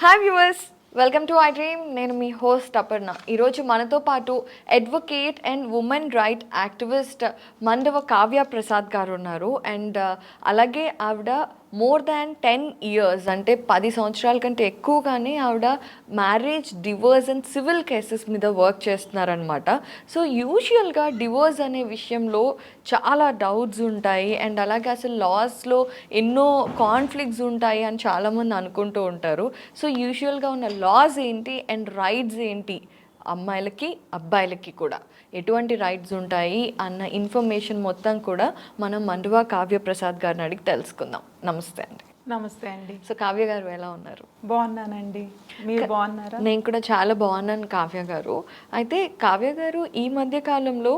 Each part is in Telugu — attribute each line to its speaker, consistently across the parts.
Speaker 1: Hi viewers, welcome to I dream. నేను మీ హోస్ట్ అపర్ణ. ఈరోజు మనతో పాటు advocate and women right activist Mandava Kavya Prasad గారు ఉన్నారు. అండ్ అలాగే ఆవిడ మోర్ దాన్ 10 years అంటే 10 సంవత్సరాల కంటే ఎక్కువగానే ఆవిడ marriage, divorce and civil cases మీద వర్క్ చేస్తున్నారనమాట. సో యూజువల్గా డివోర్స్ అనే విషయంలో చాలా డౌట్స్ ఉంటాయి అండ్ అలాగే అసలు లాస్లో ఎన్నో కాన్ఫ్లిక్ట్స్ ఉంటాయి అని చాలామంది అనుకుంటూ ఉంటారు. సో యూజువల్గా ఉన్న లాస్ ఏంటి అండ్ రైట్స్ ఏంటి, అమ్మాయిలకి అబ్బాయిలకి కూడా ఎటువంటి రైట్స్ ఉంటాయి అన్న ఇన్ఫర్మేషన్ మొత్తం కూడా మనం మండువా కావ్య ప్రసాద్ గారిని అడిగి తెలుసుకుందాం. నమస్తే అండి.
Speaker 2: నమస్తే అండి.
Speaker 1: సో కావ్య గారు ఎలా ఉన్నారు?
Speaker 2: బాగున్నానండి, మీరు బాగున్నారా?
Speaker 1: నేను కూడా చాలా బాగున్నాను కావ్య గారు. అయితే కావ్య గారు, ఈ మధ్య కాలంలో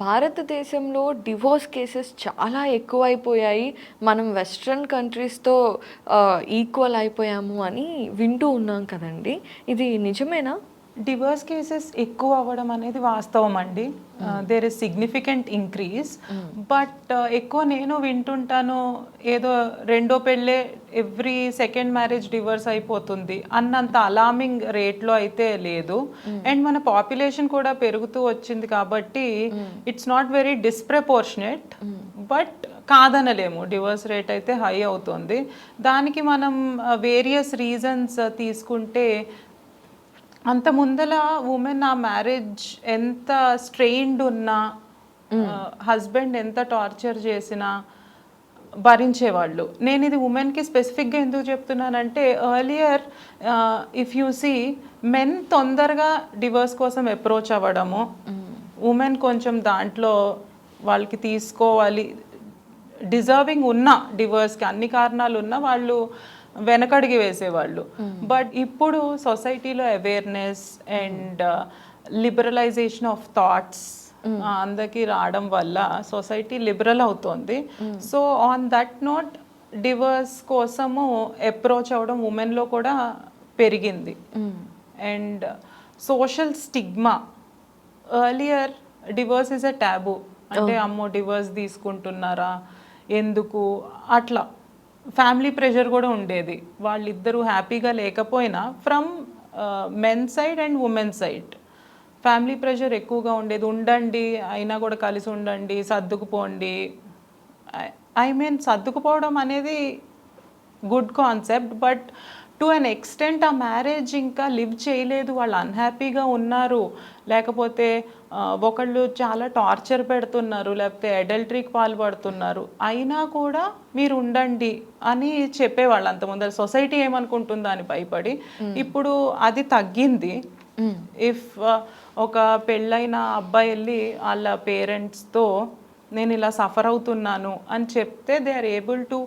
Speaker 1: భారతదేశంలో డివోర్స్ కేసెస్ చాలా ఎక్కువైపోయాయి, మనం వెస్ట్రన్ కంట్రీస్తో ఈక్వల్ అయిపోయాము అని వింటూ ఉన్నాం కదండి, ఇది నిజమేనా?
Speaker 2: డివోర్స్ కేసెస్ ఎక్కువ అవ్వడం అనేది వాస్తవం అండి. There is significant increase. But ఎక్కువ నేను వింటుంటాను, ఏదో రెండో పెళ్ళే ఎవ్రీ సెకండ్ మ్యారేజ్ డివోర్స్ అయిపోతుంది అన్నంత అలార్మింగ్ రేట్లో అయితే లేదు. అండ్ మన పాపులేషన్ కూడా పెరుగుతూ వచ్చింది కాబట్టి it's not very disproportionate. But కాదనలేము, డివోర్స్ రేట్ అయితే హై అవుతుంది. దానికి మనం వేరియస్ రీజన్స్ తీసుకుంటే, అంత ముందల ఉమెన్ ఆ మ్యారేజ్ ఎంత స్ట్రెయిన్డ్ ఉన్నా, హస్బెండ్ ఎంత టార్చర్ చేసినా భరించేవాళ్ళు. నేను ఇది ఉమెన్కి స్పెసిఫిక్గా ఎందుకు చెప్తున్నానంటే, earlier if you see men తొందరగా డివోర్స్ కోసం అప్రోచ్ అవ్వడము, ఉమెన్ కొంచెం దాంట్లో వాళ్ళకి తీసుకోవాలి, డిజర్వింగ్ ఉన్న డివోర్స్కి అన్ని కారణాలు ఉన్నా వాళ్ళు వెనకడిగి వేసేవాళ్ళు. బట్ ఇప్పుడు సొసైటీలో awareness and liberalization of thoughts అందరికీ రావడం వల్ల సొసైటీ లిబరల్ అవుతోంది. So on that note divorce కోసము అప్రోచ్ అవ్వడం ఉమెన్లో కూడా పెరిగింది. And social stigma, earlier divorce is a taboo. అంటే అమ్మో డివోర్స్ తీసుకుంటున్నారా ఎందుకు, అట్లా ఫ్యామిలీ ప్రెషర్ కూడా ఉండేది. వాళ్ళిద్దరూ హ్యాపీగా లేకపోయినా from men side and women side family pressure ఎక్కువగా ఉండేది. ఉండండి, అయినా కూడా కలిసి ఉండండి, సర్దుకుపోండి. ఐ మీన్ సర్దుకుపోవడం అనేది good concept, but to an extent ఆ మ్యారేజ్ ఇంకా లివ్ చేయలేదు, వాళ్ళు అన్హ్యాపీగా ఉన్నారు, లేకపోతే ఒకళ్ళు చాలా టార్చర్ పెడుతున్నారు, లేకపోతే అడల్టరీకి పాల్పడుతున్నారు, అయినా కూడా మీరు ఉండండి అని చెప్పేవాళ్ళు. అంతకుముందు సొసైటీ ఏమనుకుంటుందో అని భయపడి. ఇప్పుడు అది తగ్గింది. ఇఫ్ ఒక పెళ్ళైన అబ్బాయి వెళ్ళి వాళ్ళ పేరెంట్స్తో నేను ఇలా సఫర్ అవుతున్నాను అని చెప్తే they are able to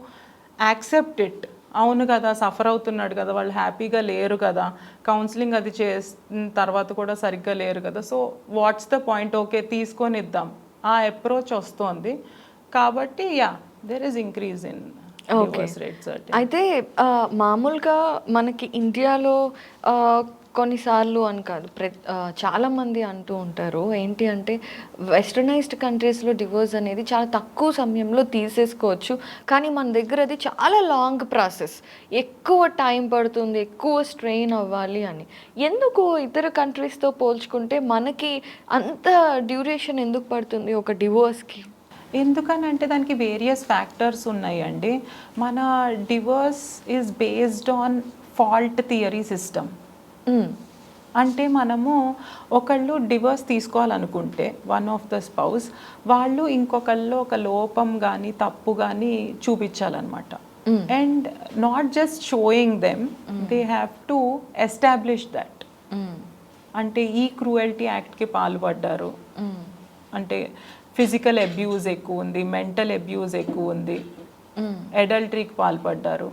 Speaker 2: accept it. అవును కదా, సఫర్ అవుతున్నాడు కదా, వాళ్ళు హ్యాపీగా లేరు కదా, కౌన్సిలింగ్ అది చేసిన తర్వాత కూడా సరిగ్గా లేరు కదా, so what's the point, okay తీసుకొని ఇద్దాం, ఆ అప్రోచ్ వస్తుంది. కాబట్టి yeah, there is increase in divorce rates.
Speaker 1: అయితే మామూలుగా మనకి ఇండియాలో కొన్నిసార్లు అని కాదు, చాలామంది అంటూ ఉంటారు ఏంటి అంటే, వెస్టర్నైజ్డ్ కంట్రీస్లో డివోర్స్ అనేది చాలా తక్కువ సమయంలో తీసేసుకోవచ్చు, కానీ మన దగ్గర అది చాలా లాంగ్ ప్రాసెస్, ఎక్కువ టైం పడుతుంది, ఎక్కువ స్ట్రెయిన్ అవ్వాలి అని. ఎందుకు ఇతర కంట్రీస్తో పోల్చుకుంటే మనకి అంత డ్యూరేషన్ ఎందుకు పడుతుంది ఒక డివోర్స్కి?
Speaker 2: ఎందుకనంటే దానికి వేరియస్ ఫ్యాక్టర్స్ ఉన్నాయండి. మన divorce is based on fault theory system. అంటే మనము ఒకళ్ళు డివోర్స్ తీసుకోవాలనుకుంటే వన్ ఆఫ్ ద స్పౌస్, వాళ్ళు ఇంకొకళ్ళు ఒక లోపం కానీ తప్పు కానీ చూపించాలన్నమాట. And not just showing them, they have to establish that. అంటే ఈ క్రూయల్టీ యాక్ట్కి పాల్పడ్డారు, అంటే ఫిజికల్ అబ్యూజ్ ఎక్కువ ఉంది, మెంటల్ అబ్యూజ్ ఎక్కువ ఉంది, అడల్టరీకి పాల్పడ్డారు,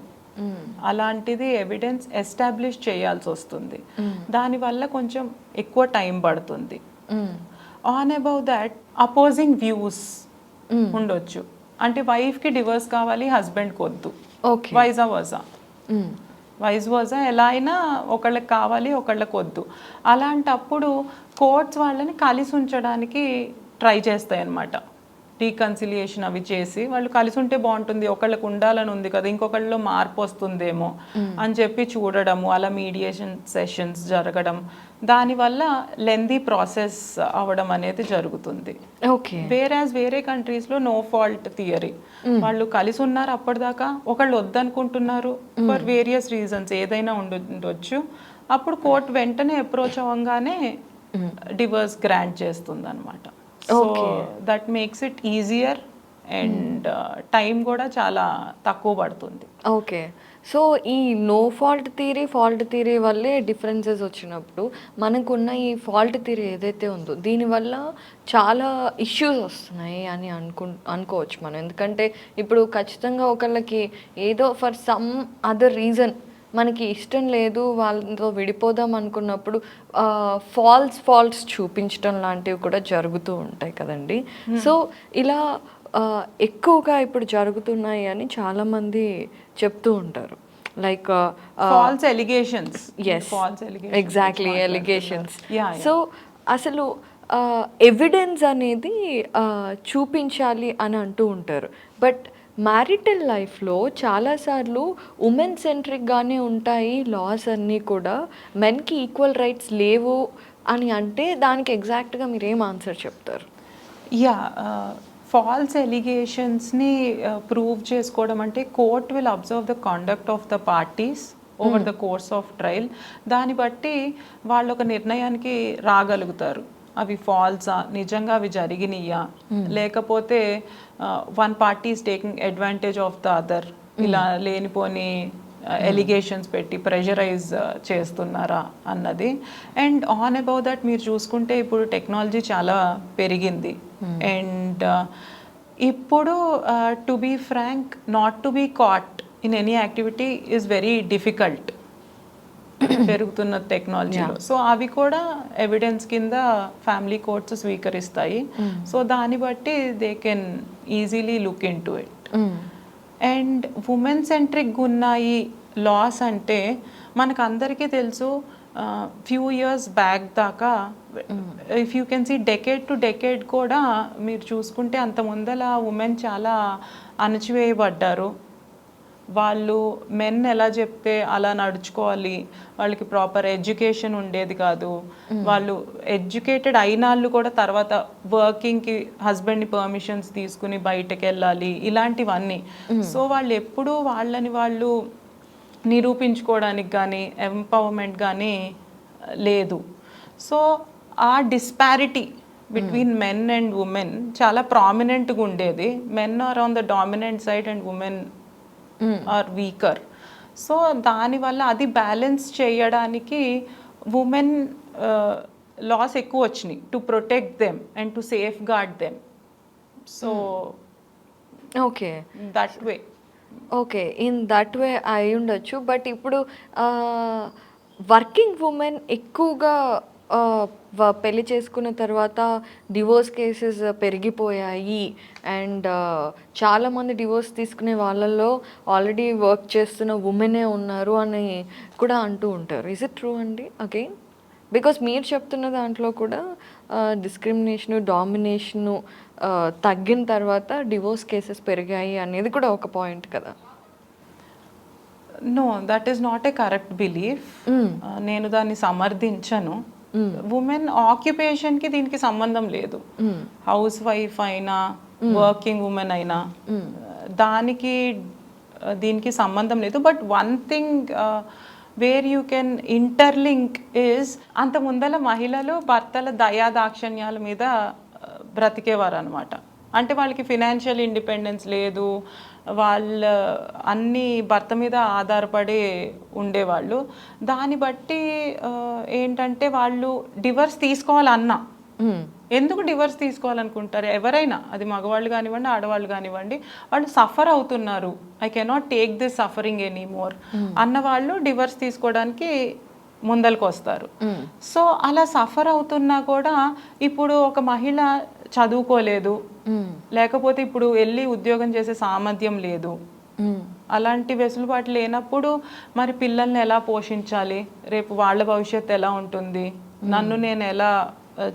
Speaker 2: అలాంటిది ఎవిడెన్స్ ఎస్టాబ్లిష్ చేయాల్సి వస్తుంది. దానివల్ల కొంచెం ఎక్కువ టైం పడుతుంది. On above that opposing views ఉండొచ్చు. అంటే వైఫ్కి డివోర్స్ కావాలి, హస్బెండ్కి వద్దు, వైజ్ వర్సా ఎలా అయినా ఒకళ్ళకి కావాలి, ఒకళ్ళకి వద్దు. అలాంటప్పుడు కోర్ట్స్ వాళ్ళని కలిసి ఉంచడానికి ట్రై చేస్తాయి అన్నమాట. రీకన్సిలియేషన్ అవి చేసి వాళ్ళు కలిసి ఉంటే బాగుంటుంది, ఒకళ్ళకు ఉండాలని ఉంది కదా, ఇంకొకళ్ళలో మార్పు వస్తుందేమో అని చెప్పి చూడడము, అలా మీడియేషన్ సెషన్స్ జరగడం, దానివల్ల లెందీ ప్రాసెస్ అవ్వడం అనేది జరుగుతుంది.
Speaker 1: ఓకే.
Speaker 2: వేరే కంట్రీస్లో నో ఫాల్ట్ థియరీ, వాళ్ళు కలిసి ఉన్నారు అప్పటిదాకా, ఒకళ్ళు వద్దనుకుంటున్నారు ఫర్ వేరియస్ రీజన్స్, ఏదైనా ఉండొచ్చు, అప్పుడు కోర్ట్ వెంటనే అప్రోచ్ అవ్వగానే డివర్స్ గ్రాంట్ చేస్తుంది అనమాట. So that makes it easier and time కూడా చాలా తక్కువ పడుతుంది.
Speaker 1: ఓకే. సో ఈ నో ఫాల్ట్ థియరీ వల్లే డిఫరెన్సెస్ వచ్చినప్పుడు మనకున్న ఈ ఫాల్ట్ థియరీ ఏదైతే ఉందో దీనివల్ల చాలా ఇష్యూస్ వస్తున్నాయి అని అనుకోవచ్చు మనం. ఎందుకంటే ఇప్పుడు ఖచ్చితంగా ఒకళ్ళకి ఏదో ఫర్ సమ్ అదర్ రీజన్ మనకి ఇష్టం లేదు, వాళ్ళతో విడిపోదాం అనుకున్నప్పుడు ఫాల్ట్స్ చూపించడం లాంటివి కూడా జరుగుతూ ఉంటాయి కదండి. సో ఇలా ఎక్కువగా ఇప్పుడు జరుగుతున్నాయి అని చాలామంది చెప్తూ ఉంటారు. Like
Speaker 2: false allegations.
Speaker 1: Exactly, allegations. So అసలు ఎవిడెన్స్ అనేది చూపించాలి అని అంటూ ఉంటారు. బట్ మ్యారిటల్ లైఫ్లో చాలాసార్లు ఉమెన్ సెంట్రిక్గానే ఉంటాయి లాస్ అన్నీ కూడా, మెన్కి ఈక్వల్ రైట్స్ లేవు అని అంటే దానికి ఎగ్జాక్ట్గా మీరు ఏం ఆన్సర్ చెప్తారు?
Speaker 2: ఫాల్స్ ఎలిగేషన్స్ని ప్రూవ్ చేసుకోవడం అంటే court will observe the conduct of the parties over the course of trial. దాన్ని బట్టి వాళ్ళు ఒక నిర్ణయానికి రాగలుగుతారు, అవి ఫాల్సా, నిజంగా అవి జరిగినాయా, లేకపోతే one party is taking advantage of the other, ఇలా లేనిపోని ఎలిగేషన్స్ పెట్టి ప్రెషరైజ్ చేస్తున్నారా అన్నది. అండ్ ఆన్ అబౌవ్ దట్ మీరు చూసుకుంటే ఇప్పుడు టెక్నాలజీ చాలా పెరిగింది. అండ్ ఇప్పుడు to be frank, not to be caught in any activity is very difficult పెరుగుతున్న టెక్నాలజీలో. సో అవి కూడా ఎవిడెన్స్ కింద ఫ్యామిలీ కోర్ట్స్ స్వీకరిస్తాయి. సో దాన్ని బట్టి they can easily look into it. And women centric ఉన్నాయి లాస్ అంటే మనకు అందరికీ తెలుసు. ఫ్యూ ఇయర్స్ బ్యాక్ దాకా if you can see decade to decade కూడా మీరు చూసుకుంటే అంత ముందల ఉమెన్ చాలా అణచివేయబడ్డారు. వాళ్ళు మెన్ ఎలా చెప్తే అలా నడుచుకోవాలి, వాళ్ళకి ప్రాపర్ ఎడ్యుకేషన్ ఉండేది కాదు. వాళ్ళు ఎడ్యుకేటెడ్ అయిన వాళ్ళు కూడా తర్వాత వర్కింగ్కి హస్బెండ్ని పర్మిషన్స్ తీసుకుని బయటకు వెళ్ళాలి, ఇలాంటివన్నీ. సో వాళ్ళు ఎప్పుడూ వాళ్ళని వాళ్ళు నిరూపించుకోవడానికి కానీ ఎంపవర్మెంట్ కానీ లేదు. సో ఆ disparity between men and women చాలా ప్రామినెంట్గా ఉండేది. Men are on the dominant side and women are weaker. So దానివల్ల అది బ్యాలెన్స్ చేయడానికి ఉమెన్ లాస్ ఎక్కువ వచ్చినాయి to protect them and to safeguard them. So
Speaker 1: okay,
Speaker 2: that way.
Speaker 1: Okay, in that way అయి ఉండొచ్చు. బట్ ఇప్పుడు వర్కింగ్ ఉమెన్ ఎక్కువగా పెళ్లి చేసుకున్న తర్వాత డివోర్స్ కేసెస్ పెరిగిపోయాయి. అండ్ చాలామంది డివోర్స్ తీసుకునే వాళ్ళల్లో ఆల్రెడీ వర్క్ చేస్తున్న ఉమెనే ఉన్నారు అని కూడా అంటూ ఉంటారు. ఇస్ ఇట్ ట్రూ అండి? అగైన్ బికాస్ మీరు చెప్తున్న దాంట్లో కూడా డిస్క్రిమినేషను, డామినేషను తగ్గిన తర్వాత డివోర్స్ కేసెస్ పెరిగాయి అనేది కూడా ఒక పాయింట్ కదా.
Speaker 2: No, that is not a correct belief. నేను దాన్ని సమర్థించను. ఉమెన్ ఆక్యుపేషన్కి దీనికి సంబంధం లేదు. హౌస్ వైఫ్ అయినా వర్కింగ్ ఉమెన్ అయినా దానికి దీనికి సంబంధం లేదు. But one thing where you can interlink is, అంత ముందల మహిళలు భర్తల దయాదాక్షిణ్యాల మీద బ్రతికేవారు అనమాట. అంటే వాళ్ళకి ఫినాన్షియల్ ఇండిపెండెన్స్ లేదు, వాళ్ళ అన్ని భర్త మీద ఆధారపడి ఉండేవాళ్ళు. దాన్ని బట్టి ఏంటంటే వాళ్ళు డివర్స్ తీసుకోవాలన్నా, ఎందుకు డివర్స్ తీసుకోవాలనుకుంటారు ఎవరైనా, అది మగవాళ్ళు కానివ్వండి ఆడవాళ్ళు కానివ్వండి, వాళ్ళు సఫర్ అవుతున్నారు, I cannot take this suffering any more అన్న వాళ్ళు డివర్స్ తీసుకోవడానికి ముందలకు వస్తారు. సో అలా సఫర్ అవుతున్నా కూడా ఇప్పుడు ఒక మహిళ చదువుకోలేదు, లేకపోతే ఇప్పుడు వెళ్ళి ఉద్యోగం చేసే సామర్థ్యం లేదు, అలాంటి వెసులుబాటు లేనప్పుడు మరి పిల్లల్ని ఎలా పోషించాలి, రేపు వాళ్ళ భవిష్యత్తు ఎలా ఉంటుంది, నన్ను నేను ఎలా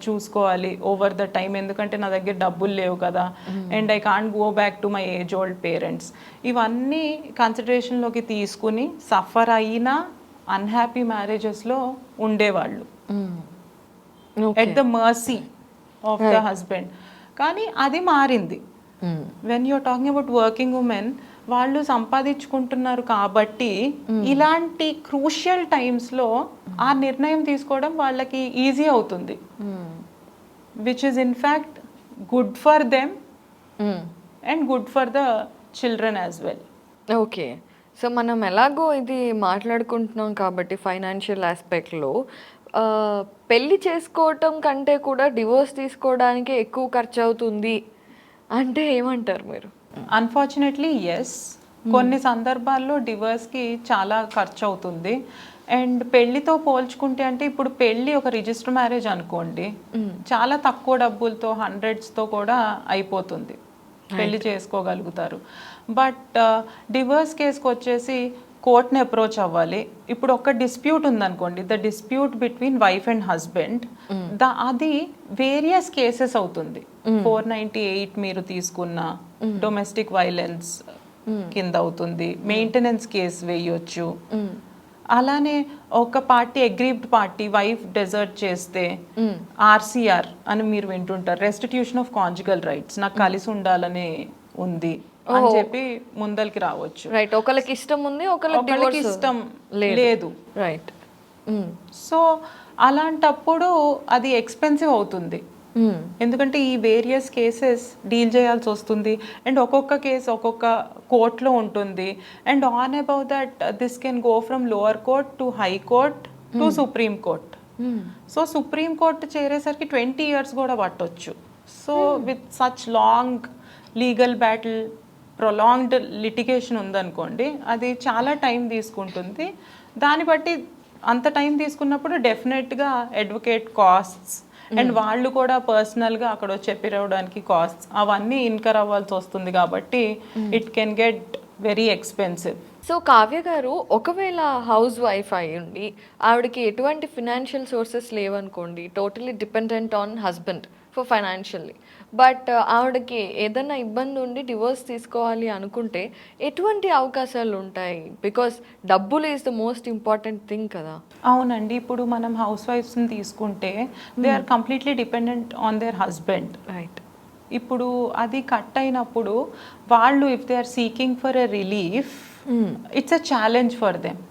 Speaker 2: చూసుకోవాలి ఓవర్ ద టైం, ఎందుకంటే నా దగ్గర డబ్బులు లేవు కదా, and I can't go back to my age old parents. ఇవన్నీ కన్సిడరేషన్లోకి తీసుకుని సఫర్ అయిన అన్హ్యాపీ మ్యారేజెస్లో ఉండేవాళ్ళు at the mercy of the husband. కానీ అది మారింది. When you're talking about working women, వాళ్ళు సంపాదించుకుంటున్నారు కాబట్టి ఇలాంటి క్రూషియల్ టైమ్స్లో ఆ నిర్ణయం తీసుకోవడం వాళ్ళకి ఈజీ అవుతుంది, which is in fact good for them and good for the children as well.
Speaker 1: Okay, so మనం ఎలాగో ఇది మాట్లాడుకుంటున్నాం కాబట్టి ఫైనాన్షియల్ ఆస్పెక్ట్లో పెళ్ళి చేసుకోవటం కంటే కూడా డివోర్స్ తీసుకోవడానికి ఎక్కువ ఖర్చు అవుతుంది అంటే ఏమంటారు మీరు?
Speaker 2: అన్ఫార్చునేట్లీ ఎస్, కొన్ని సందర్భాల్లో డివోర్స్కి చాలా ఖర్చు అవుతుంది. అండ్ పెళ్లితో పోల్చుకుంటే, అంటే ఇప్పుడు పెళ్లి ఒక రిజిస్టర్ మ్యారేజ్ అనుకోండి, చాలా తక్కువ డబ్బులతో 100s కూడా అయిపోతుంది, పెళ్లి చేసుకోగలుగుతారు. బట్ డివోర్స్ కేసుకి వచ్చేసి కోర్ట్ని అప్రోచ్ అవ్వాలి. ఇప్పుడు ఒక డిస్ప్యూట్ ఉందనుకోండి, the dispute between wife and husband, అది వేరియస్ కేసెస్ అవుతుంది. 498 మీరు తీసుకున్న డొమెస్టిక్ వైలెన్స్ కింద అవుతుంది, మెయింటెనెన్స్ కేసు వేయొచ్చు. అలానే ఒక party, aggrieved party wife desert చేస్తే ఆర్సీఆర్ అని మీరు వింటుంటారు, రెస్టిట్యూషన్ ఆఫ్ కాంజుగల్ రైట్స్, నాకు కలిసి ఉండాలని ఉంది అని చెప్పి ముందరికి రావచ్చు.
Speaker 1: రైట్, ఒకళ్ళకి ఇష్టం ఉంది,
Speaker 2: ఒకళ్ళకి ఇష్టం లేదు.
Speaker 1: రైట్,
Speaker 2: సో అలాంటప్పుడు అది ఎక్స్పెన్సివ్ అవుతుంది, ఎందుకంటే ఈ వేరియస్ కేసెస్ డీల్ చేయాల్సి వస్తుంది. అండ్ ఒక్కొక్క కేసు ఒక్కొక్క కోర్ట్లో ఉంటుంది. And on about that this can go from lower court to high court to supreme court. So supreme court చేరేసరికి 20 years కూడా పట్టొచ్చు. So with such long legal battle, prolonged litigation ఉందనుకోండి, అది చాలా టైం తీసుకుంటుంది. దాన్ని బట్టి అంత టైం తీసుకున్నప్పుడు డెఫినెట్గా అడ్వకేట్ కాస్ట్స్ అండ్ వాళ్ళు కూడా పర్సనల్గా అక్కడ వచ్చి చెప్పిరవడానికి కాస్ట్స్ అవన్నీ ఇన్కర్ అవ్వాల్సి వస్తుంది. కాబట్టి it can get very expensive.
Speaker 1: So Kavya గారు, ఒకవేళ హౌస్ వైఫ్ అయ్యుండి ఆవిడకి ఎటువంటి ఫినాన్షియల్ సోర్సెస్ లేవనుకోండి, totally dependent on husband for financially, but ఆవిడకి ఏదైనా ఇబ్బంది ఉండి డివోర్స్ తీసుకోవాలి అనుకుంటే ఎటువంటి అవకాశాలు ఉంటాయి? బికాస్ డబ్బులు is the most important thing కదా.
Speaker 2: అవునండి, ఇప్పుడు మనం హౌస్ వైఫ్స్ని తీసుకుంటే they are completely dependent on their husband.
Speaker 1: Right,
Speaker 2: ఇప్పుడు అది కట్ అయినప్పుడు వాళ్ళు if they are seeking for a relief, it's a challenge for them.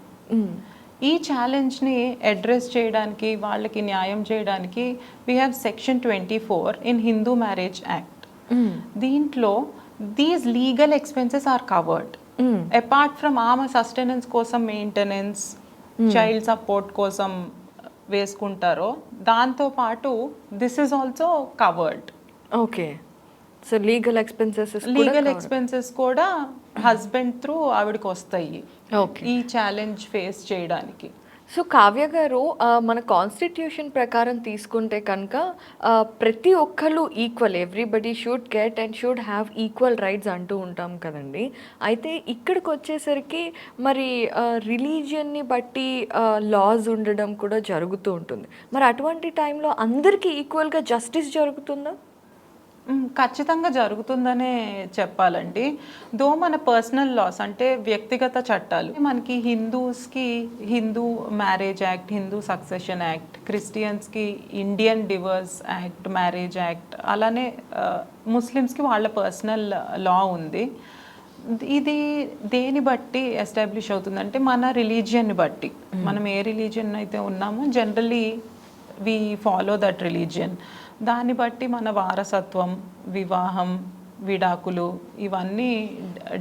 Speaker 2: ఈ ఛాలెంజ్ని అడ్రస్ చేయడానికి, వాళ్ళకి న్యాయం చేయడానికి we have section 24 in Hindu marriage act. దీంట్లో these legal expenses are covered. Apart from ఆమె సస్టెనెన్స్ కోసం మెయింటెనెన్స్, చైల్డ్ సపోర్ట్ కోసం వేసుకుంటారో, దాంతోపాటు this is also covered.
Speaker 1: Okay, so legal expenses
Speaker 2: కూడా హస్బెండ్ త్రూ ఆవిడకి వస్తాయి
Speaker 1: ఓకే
Speaker 2: ఈ ఛాలెంజ్ ఫేస్ చేయడానికి.
Speaker 1: సో కావ్య గారు, మన కాన్స్టిట్యూషన్ ప్రకారం తీసుకుంటే కనుక ప్రతి ఒక్కళ్ళు equal, everybody should get and should have equal rights అంటూ ఉంటాం కదండి. అయితే ఇక్కడికి వచ్చేసరికి మరి రిలీజియన్ని బట్టి లాస్ ఉండడం కూడా జరుగుతూ ఉంటుంది. మరి అటువంటి టైంలో అందరికీ ఈక్వల్గా జస్టిస్ జరుగుతుందా?
Speaker 2: ఖచ్చితంగా జరుగుతుందనే చెప్పాలండి. దో మన పర్సనల్ లాస్ అంటే వ్యక్తిగత చట్టాలు మనకి హిందూస్కి Hindu marriage act, Hindu succession act, క్రిస్టియన్స్కి Indian divorce act, marriage act, అలానే ముస్లిమ్స్కి వాళ్ళ పర్సనల్ లా ఉంది. ఇది దేని బట్టి ఎస్టాబ్లిష్ అవుతుందంటే మన రిలీజియన్ని బట్టి. మనం ఏ రిలీజియన్ అయితే ఉన్నామో generally we follow that religion. దాన్ని బట్టి మన వారసత్వం, వివాహం, విడాకులు ఇవన్నీ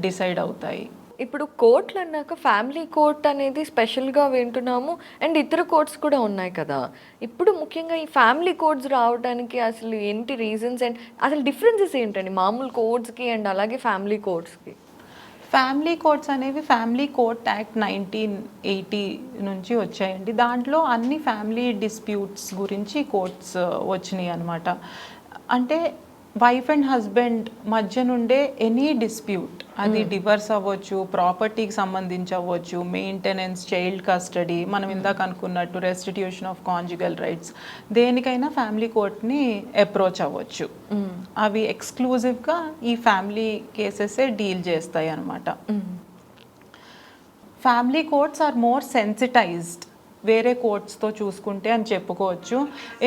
Speaker 2: డిసైడ్ అవుతాయి.
Speaker 1: ఇప్పుడు కోర్టులు అన్నాక ఫ్యామిలీ కోర్ట్ అనేది స్పెషల్గా వింటున్నాము, అండ్ ఇతర కోర్ట్స్ కూడా ఉన్నాయి కదా. ఇప్పుడు ముఖ్యంగా ఈ ఫ్యామిలీ కోర్ట్స్ రావడానికి అసలు ఏంటి రీజన్స్, అండ్ అసలు డిఫరెన్సెస్ ఏంటండి మామూలు కోర్ట్స్కి అండ్ అలాగే ఫ్యామిలీ కోర్ట్స్కి?
Speaker 2: ఫ్యామిలీ కోర్ట్స్ అనేవి ఫ్యామిలీ కోర్ట్ యాక్ట్ 1980 నుంచి వచ్చాయండి. దాంట్లో అన్ని ఫ్యామిలీ డిస్ప్యూట్స్ గురించి కోర్ట్స్ వచ్చినాయి అనమాట. అంటే వైఫ్ అండ్ హస్బెండ్ మధ్య నుండే ఎనీ డిస్ప్యూట్, అది డివర్స్ అవ్వచ్చు, ప్రాపర్టీకి సంబంధించి అవ్వచ్చు, మెయింటెనెన్స్, చైల్డ్ కస్టడీ, మనం ఇందాక అనుకున్నట్టు రెస్టిట్యూషన్ ఆఫ్ కాంజుగల్ రైట్స్, దేనికైనా ఫ్యామిలీ కోర్ట్ని అప్రోచ్ అవ్వచ్చు. అవి ఎక్స్క్లూజివ్గా ఈ ఫ్యామిలీ కేసెసే డీల్ చేస్తాయి అన్నమాట. Family courts are more sensitized వేరే కోర్ట్స్తో చూసుకుంటే అని చెప్పుకోవచ్చు.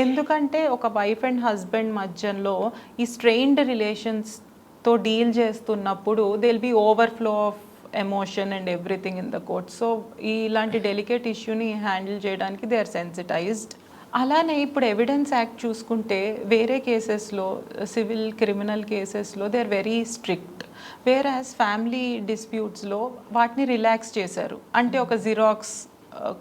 Speaker 2: ఎందుకంటే ఒక వైఫ్ అండ్ హస్బెండ్ మధ్యలో ఈ స్ట్రెయిన్డ్ రిలేషన్స్తో డీల్ చేస్తున్నప్పుడు they will be overflow of emotion and everything in the court. So ఇలాంటి డెలికేట్ ఇష్యూని హ్యాండిల్ చేయడానికి దే ఆర్ సెన్సిటైజ్డ్. అలానే ఇప్పుడు ఎవిడెన్స్ యాక్ట్ చూసుకుంటే వేరే కేసెస్లో, సివిల్ క్రిమినల్ కేసెస్లో they are very strict. Whereas family డిస్ప్యూట్స్లో వాటిని రిలాక్స్ చేశారు. అంటే ఒక జిరాక్స్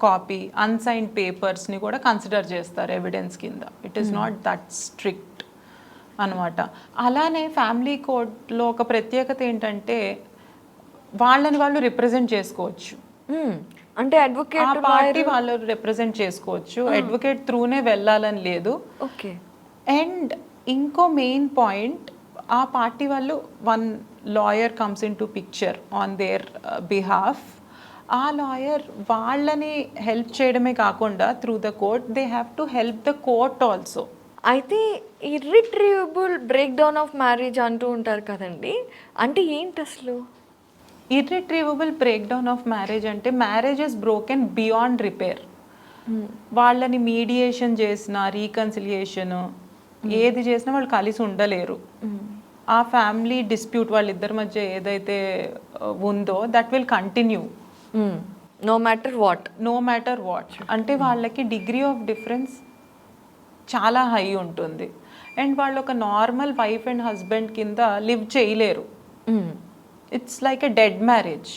Speaker 2: కాపీ, అన్సైన్డ్ పేపర్స్ని కూడా కన్సిడర్ చేస్తారు ఎవిడెన్స్ కింద. It is not that strict అనమాట. అలానే ఫ్యామిలీ కోర్ట్లో ఒక ప్రత్యేకత ఏంటంటే వాళ్ళని వాళ్ళు రిప్రజెంట్ చేసుకోవచ్చు.
Speaker 1: అంటే అడ్వకేట్
Speaker 2: పార్టీ వాళ్ళు రిప్రజెంట్ చేసుకోవచ్చు, అడ్వకేట్ త్రూనే వెళ్ళాలని లేదు.
Speaker 1: ఓకే.
Speaker 2: అండ్ ఇంకో మెయిన్ పాయింట్, ఆ పార్టీ వాళ్ళు one lawyer comes in to picture on their behalf. ఆ లాయర్ వాళ్ళని హెల్ప్ చేయడమే కాకుండా through the court they have to help the court also.
Speaker 1: అయితే ఇర్రిట్రీవబుల్ బ్రేక్ డౌన్ ఆఫ్ మ్యారేజ్ అంటూ ఉంటారు కదండి, అంటే ఏంటి అసలు?
Speaker 2: ఇర్రిట్రీవబుల్ బ్రేక్ డౌన్ ఆఫ్ మ్యారేజ్ అంటే marriage is broken beyond repair. వాళ్ళని మీడియేషన్ చేసిన, రీకన్సిలియేషన్ ఏది చేసినా వాళ్ళు కలిసి ఉండలేరు. ఆ ఫ్యామిలీ డిస్ప్యూట్ వాళ్ళిద్దరి మధ్య ఏదైతే ఉందో that will continue
Speaker 1: no matter what.
Speaker 2: అంటే వాళ్ళకి డిగ్రీ ఆఫ్ డిఫరెన్స్ చాలా హై ఉంటుంది. అండ్ వాళ్ళు ఒక నార్మల్ వైఫ్ అండ్ హస్బెండ్ కింద లివ్ చేయలేరు. It's like a dead marriage.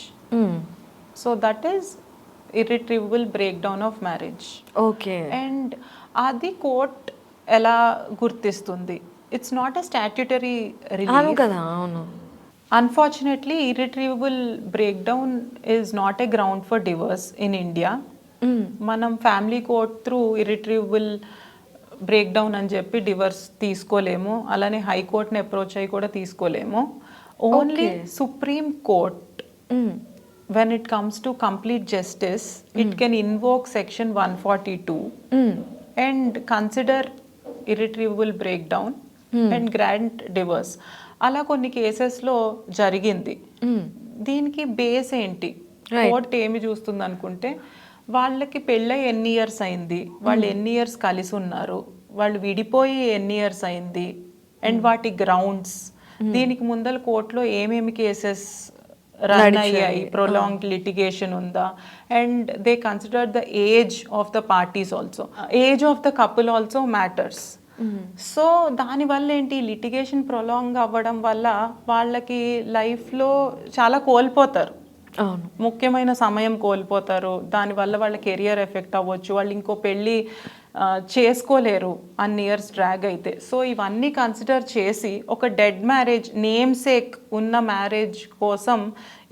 Speaker 2: So that is irretrievable break down of marriage.
Speaker 1: Okay.
Speaker 2: And అది కోర్ట్ ఎలా గుర్తిస్తుంది? It's not a statutory relief
Speaker 1: కదా. అవును.
Speaker 2: Unfortunately, irretrievable breakdown is not a ground for divorce in India. మనం ఫ్యామిలీ కోర్ట్ త్రూ ఇర్రిట్రీవబుల్ బ్రేక్డౌన్ అని చెప్పి డివర్స్ తీసుకోలేము. అలానే హైకోర్ట్ని అప్రోచ్ అయ్యి కూడా తీసుకోలేము. Only supreme court when it comes to complete justice, it can invoke section 142 and consider irretrievable breakdown and grant divorce. అలా కొన్ని కేసెస్లో జరిగింది. దీనికి బేస్ ఏంటి? కోర్ట్ ఏమి చూస్తుంది అనుకుంటే, వాళ్ళకి పెళ్ళై ఎన్ని ఇయర్స్ అయింది, వాళ్ళు ఎన్ని ఇయర్స్ కలిసి ఉన్నారు, వాళ్ళు విడిపోయి ఎన్ని ఇయర్స్ అయింది, అండ్ వాటి గ్రౌండ్స్, దీనికి ముందల కోర్టులో ఏమేమి కేసెస్ రన్ అయ్యాయి, ప్రొలాంగ్డ్ లిటిగేషన్ ఉందా, and they consider the age of the parties also. Age of the couple also matters. So దానివల్ల ఏంటి, లిటిగేషన్ ప్రొలాంగ్ అవ్వడం వల్ల వాళ్ళకి లైఫ్లో చాలా కోల్పోతారు. ముఖ్యమైన సమయం కోల్పోతారు. దానివల్ల వాళ్ళ కెరియర్ ఎఫెక్ట్ అవ్వచ్చు. వాళ్ళు ఇంకో పెళ్ళి చేసుకోలేరు అన్ని ఇయర్స్ డ్రాగ్ అయితే. సో ఇవన్నీ కన్సిడర్ చేసి ఒక డెడ్ మ్యారేజ్, నేమ్ సేక్ ఉన్న మ్యారేజ్ కోసం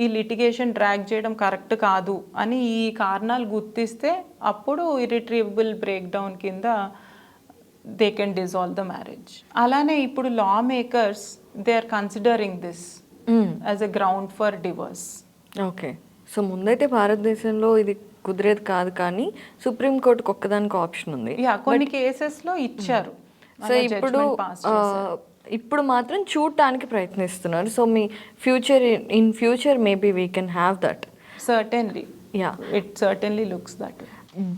Speaker 2: ఈ లిటిగేషన్ డ్రాగ్ చేయడం కరెక్ట్ కాదు అని ఈ కారణాలు గుర్తిస్తే అప్పుడు ఇర్రిట్రీవబుల్ బ్రేక్ డౌన్ కింద they can dissolve the marriage. అలానే ఇప్పుడు law makers they are considering this as a ground for divorce.
Speaker 1: Okay. So ముందైతే భారతదేశంలో ఇది కుదిరేది కాదు, కానీ సుప్రీం కోర్టుకి ఒక్కదానికి ఆప్షన్ ఉంది.
Speaker 2: కొన్ని కేసెస్లో ఇచ్చారు.
Speaker 1: సో ఇప్పుడు మాత్రం చూడటానికి ప్రయత్నిస్తున్నారు. So me in future maybe we can have that.
Speaker 2: Certainly, it certainly looks that.